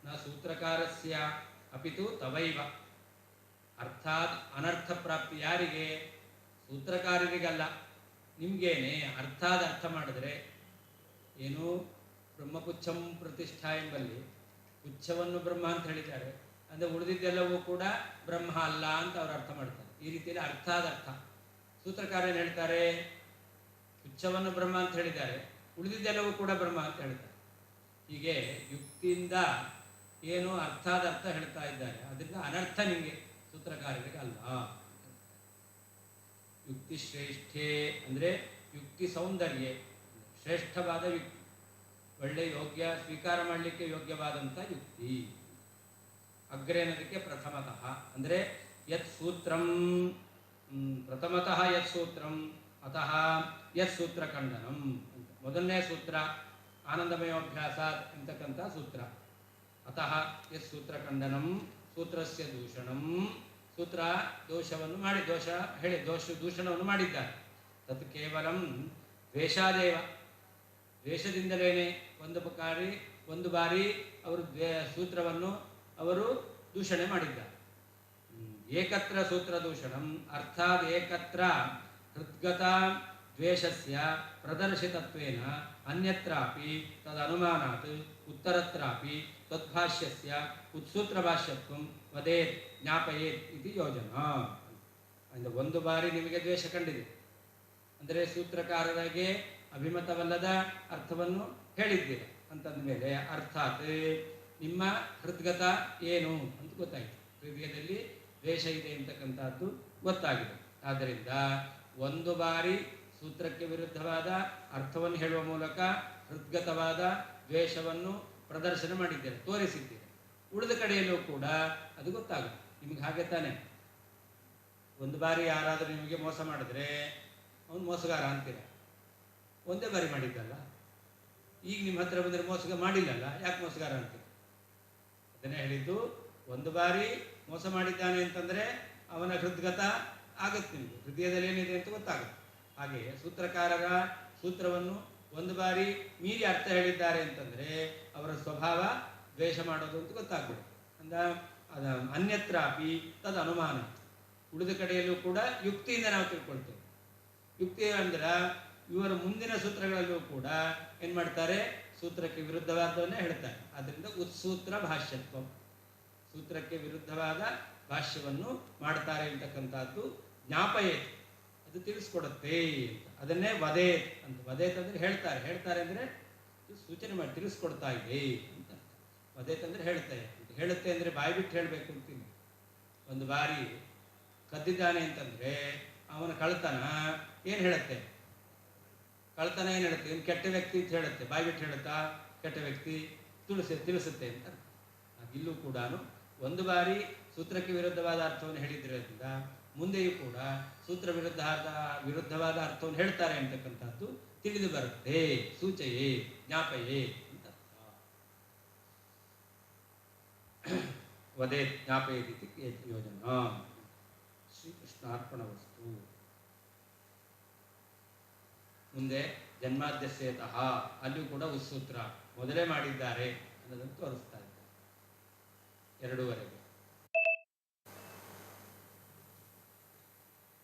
ನ ಸೂತ್ರಕಾರಸ್ಯ ಅಪಿತು ತವೈವ. ಅರ್ಥಾತ್ ಅನರ್ಥ ಪ್ರಾಪ್ತಿ ಯಾರಿಗೆ? ಸೂತ್ರಕಾರರಿಗಲ್ಲ, ನಿಮ್ಗೇನೆ. ಅರ್ಥಾದ ಅರ್ಥ ಮಾಡಿದ್ರೆ ಏನು? ಬ್ರಹ್ಮಪುಚ್ಛಂ ಪ್ರತಿಷ್ಠಾ ಎಂಬಲ್ಲಿ ಪುಚ್ಛವನ್ನು ಬ್ರಹ್ಮ ಅಂತ ಹೇಳಿದ್ದಾರೆ, ಅಂದರೆ ಉಳಿದಿದ್ದೆಲ್ಲವೂ ಕೂಡ ಬ್ರಹ್ಮ ಅಲ್ಲ ಅಂತ ಅವ್ರು ಅರ್ಥ ಮಾಡ್ತಾರೆ. ಈ ರೀತಿಯಲ್ಲಿ ಅರ್ಥಾದ ಅರ್ಥ. ಸೂತ್ರಕಾರ ಏನು ಹೇಳ್ತಾರೆ? ಪುಚ್ಛವನ್ನು ಬ್ರಹ್ಮ ಅಂತ ಹೇಳಿದ್ದಾರೆ, ಉಳಿದಿದ್ದೆಲ್ಲವೂ ಕೂಡ ಬ್ರಹ್ಮ ಅಂತ ಹೇಳ್ತಾರೆ. ಹೀಗೆ ಯುಕ್ತಿಯಿಂದ ಏನು ಅರ್ಥಾದ ಅರ್ಥ ಹೇಳ್ತಾ ಇದ್ದಾರೆ, ಅದರಿಂದ ಅನರ್ಥ ನಿಮಗೆ, ಸೂತ್ರಕಾರರಿಗೆ ಅಲ್ಲ. ಯುಕ್ತಿ ಶ್ರೇಷ್ಠೆ ಅಂದರೆ ಯುಕ್ತಿ ಸೌಂದರ್ಯ, ಶ್ರೇಷ್ಠವಾದ ಯುಕ್ತಿ, ಒಳ್ಳೆ ಯೋಗ್ಯ, ಸ್ವೀಕಾರ ಮಾಡಲಿಕ್ಕೆ ಯೋಗ್ಯವಾದಂಥ ಯುಕ್ತಿ. ಅಗ್ರೆ ಅನ್ನೋದಕ್ಕೆ ಪ್ರಥಮತಃ ಅಂದರೆ ಯತ್ ಸೂತ್ರಂ, ಪ್ರಥಮತಃ ಯತ್ ಸೂತ್ರಂ ಅತಃ ಯತ್ ಸೂತ್ರ ಖಂಡನಂ. ಮೊದಲನೇ ಸೂತ್ರ ಆನಂದಮಯೋಭ್ಯಾಸ ಎಂತಕ್ಕಂಥ ಸೂತ್ರ. ಅತಃ ಯತ್ ಸೂತ್ರ ಖಂಡನಂ ಸೂತ್ರಸ್ಯ ದೂಷಣಂ, ಸೂತ್ರ ದೋಷವನ್ನು ಮಾಡಿ, ದೂಷಣವನ್ನು ಮಾಡಿದ್ದಾರೆ. ತತ್ ಕೇವಲಂ ದ್ವೇಷಾದೇವ, ದ್ವೇಷದಿಂದಲೇ ಒಂದು ಬಾರಿ ಅವರು ಸೂತ್ರವನ್ನು ಅವರು ದೂಷಣೆ ಮಾಡಿದ್ದಾರೆ. ಏಕತ್ರ ಸೂತ್ರ ದೂಷಣಂ ಅರ್ಥಾತ್ ಏಕತ್ರ ಹೃದ್ಗತ ದ್ವೇಷಸ್ಯ ಪ್ರದರ್ಶಿತತ್ವೇನ ಅನ್ಯತ್ರಾಪಿ ತದನುಮಾನಾತ್ ಉತ್ತರತ್ರಾಪಿ ತದ್ಭಾಷ್ಯಸ್ಯ ಉತ್ಸೂತ್ರಭಾಷ್ಯತ್ವಂ ವದೇತ್ ಜ್ಞಾಪಯೇತ್ ಇತಿ ಯೋಜನಾ. ಅಂದರೆ ಒಂದು ಬಾರಿ ನಿಮಗೆ ದ್ವೇಷ ಕಂಡಿದೆ ಅಂದರೆ ಸೂತ್ರಕಾರರಿಗೆ ಅಭಿಮತವಲ್ಲದ ಅರ್ಥವನ್ನು ಹೇಳಿದ್ದೀರ ಅಂತಂದ ಮೇಲೆ ಅರ್ಥಾತ್ ನಿಮ್ಮ ಹೃದ್ಗತ ಏನು ಅಂತ ಗೊತ್ತಾಯಿತು. ಹೃದಯದಲ್ಲಿ ದ್ವೇಷ ಇದೆ ಅಂತಕ್ಕಂಥದ್ದು ಗೊತ್ತಾಗಿದೆ. ಆದ್ದರಿಂದ ಒಂದು ಬಾರಿ ಸೂತ್ರಕ್ಕೆ ವಿರುದ್ಧವಾದ ಅರ್ಥವನ್ನು ಹೇಳುವ ಮೂಲಕ ಹೃದ್ಗತವಾದ ದ್ವೇಷವನ್ನು ಪ್ರದರ್ಶನ ಮಾಡಿದ್ದೇನೆ, ತೋರಿಸಿದ್ದೇನೆ. ಉಳಿದ ಕಡೆಯಲ್ಲೂ ಕೂಡ ಅದು ಗೊತ್ತಾಗುತ್ತೆ ನಿಮಗೆ. ಹಾಗೆ ತಾನೆ, ಒಂದು ಬಾರಿ ಯಾರಾದರೂ ನಿಮಗೆ ಮೋಸ ಮಾಡಿದ್ರೆ ಅವನು ಮೋಸಗಾರ ಅಂತೀರ. ಒಂದೇ ಬಾರಿ ಮಾಡಿದ್ದಲ್ಲ, ಈಗ ನಿಮ್ಮ ಹತ್ರ ಬಂದರೆ ಮೋಸ ಮಾಡಿಲ್ಲಲ್ಲ, ಯಾಕೆ ಮೋಸಗಾರ ಅಂತೀರ? ಅದನ್ನೇ ಹೇಳಿದ್ದು, ಒಂದು ಬಾರಿ ಮೋಸ ಮಾಡಿದ್ದಾನೆ ಅಂತಂದರೆ ಅವನ ಹೃದ್ಗತ ಆಗುತ್ತೆ, ನಿಮಗೆ ಹೃದಯದಲ್ಲಿ ಏನಿದೆ ಅಂತ ಗೊತ್ತಾಗುತ್ತೆ. ಹಾಗೆಯೇ ಸೂತ್ರಕಾರರ ಸೂತ್ರವನ್ನು ಒಂದು ಬಾರಿ ಮೀರಿ ಅರ್ಥ ಹೇಳಿದ್ದಾರೆ ಅಂತಂದರೆ ಅವರ ಸ್ವಭಾವ ದ್ವೇಷ ಮಾಡೋದು ಅಂತ ಗೊತ್ತಾಗ್ಬಿಡುತ್ತೆ. ಅದ ಅನ್ಯತ್ರಾಪಿ ತದ್ ಅನುಮಾನ, ಉಳಿದ ಕಡೆಯಲ್ಲೂ ಕೂಡ ಯುಕ್ತಿಯಿಂದ ನಾವು ತಿಳ್ಕೊಳ್ತೇವೆ. ಯುಕ್ತಿ ಅಂದ್ರೆ ಇವರ ಮುಂದಿನ ಸೂತ್ರಗಳಲ್ಲೂ ಕೂಡ ಏನು ಮಾಡ್ತಾರೆ, ಸೂತ್ರಕ್ಕೆ ವಿರುದ್ಧವಾದವನ್ನೇ ಹೇಳ್ತಾರೆ. ಆದ್ದರಿಂದ ಉತ್ಸೂತ್ರ ಭಾಷ್ಯತ್ವ, ಸೂತ್ರಕ್ಕೆ ವಿರುದ್ಧವಾದ ಭಾಷ್ಯವನ್ನು ಮಾಡ್ತಾರೆ ಅಂತಕ್ಕಂಥದ್ದು ಜ್ಞಾಪಯೇತ್, ಅದು ತಿಳಿಸ್ಕೊಡುತ್ತೆ ಅಂತ. ಅದನ್ನೇ ವದೇತ್ ಅಂತ. ವದೇತ್ ಅಂದರೆ ಹೇಳ್ತಾರೆ, ಹೇಳ್ತಾರೆ ಅಂದರೆ ಸೂಚನೆ ಮಾಡಿ ತಿಳಿಸ್ಕೊಡ್ತಾ ಇದೆ ಅಂತ. ವದೇತ್ ಅಂದರೆ ಹೇಳ್ತಾರೆ, ಹೇಳುತ್ತೆ ಅಂದರೆ ಬಾಯಿ ಬಿಟ್ಟು ಹೇಳಬೇಕು ಅಂತೀನಿ. ಒಂದು ಬಾರಿ ಕದ್ದಿದ್ದಾನೆ ಅಂತಂದರೆ ಅವನ ಕಳ್ತನ ಏನು ಹೇಳುತ್ತೆ? ಕಳ್ತನ ಏನು ಹೇಳುತ್ತೆ? ಏನು ಕೆಟ್ಟ ವ್ಯಕ್ತಿ ಅಂತ ಹೇಳುತ್ತೆ, ಬಾಯಿ ಬಿಟ್ಟು ಹೇಳುತ್ತಾ? ಕೆಟ್ಟ ವ್ಯಕ್ತಿ ತಿಳಿಸುತ್ತೆ ಅಂತ. ಇಲ್ಲೂ ಕೂಡ ಒಂದು ಬಾರಿ ಸೂತ್ರಕ್ಕೆ ವಿರುದ್ಧವಾದ ಅರ್ಥವನ್ನು ಹೇಳಿದ್ರಿಂದ ಮುಂದೆಯೂ ಕೂಡ ಸೂತ್ರ ವಿರುದ್ಧವಾದ ಅರ್ಥವನ್ನು ಹೇಳ್ತಾರೆ ಅಂತಕ್ಕಂಥದ್ದು ತಿಳಿದು ಬರುತ್ತೆ. ಸೂಚಯೇ ಜ್ಞಾಪಯೇ ಅಂತ. ವದೇ ಜ್ಞಾಪಯೇತಿ ಯೋಜನಾ. ಶ್ರೀಕೃಷ್ಣಾರ್ಪಣವಸ್ತು. ಮುಂದೆ ಜನ್ಮಾದ್ಯಸ್ಯತಃ ಅಲ್ಲಿಯೂ ಕೂಡ ಉತ್ಸೂತ್ರ ಮೊದಲೇ ಮಾಡಿದ್ದಾರೆ ಅನ್ನೋದನ್ನು ತೋರಿಸ್ತಾ ಇದ್ದಾರೆ. 2ವರೆಗೆ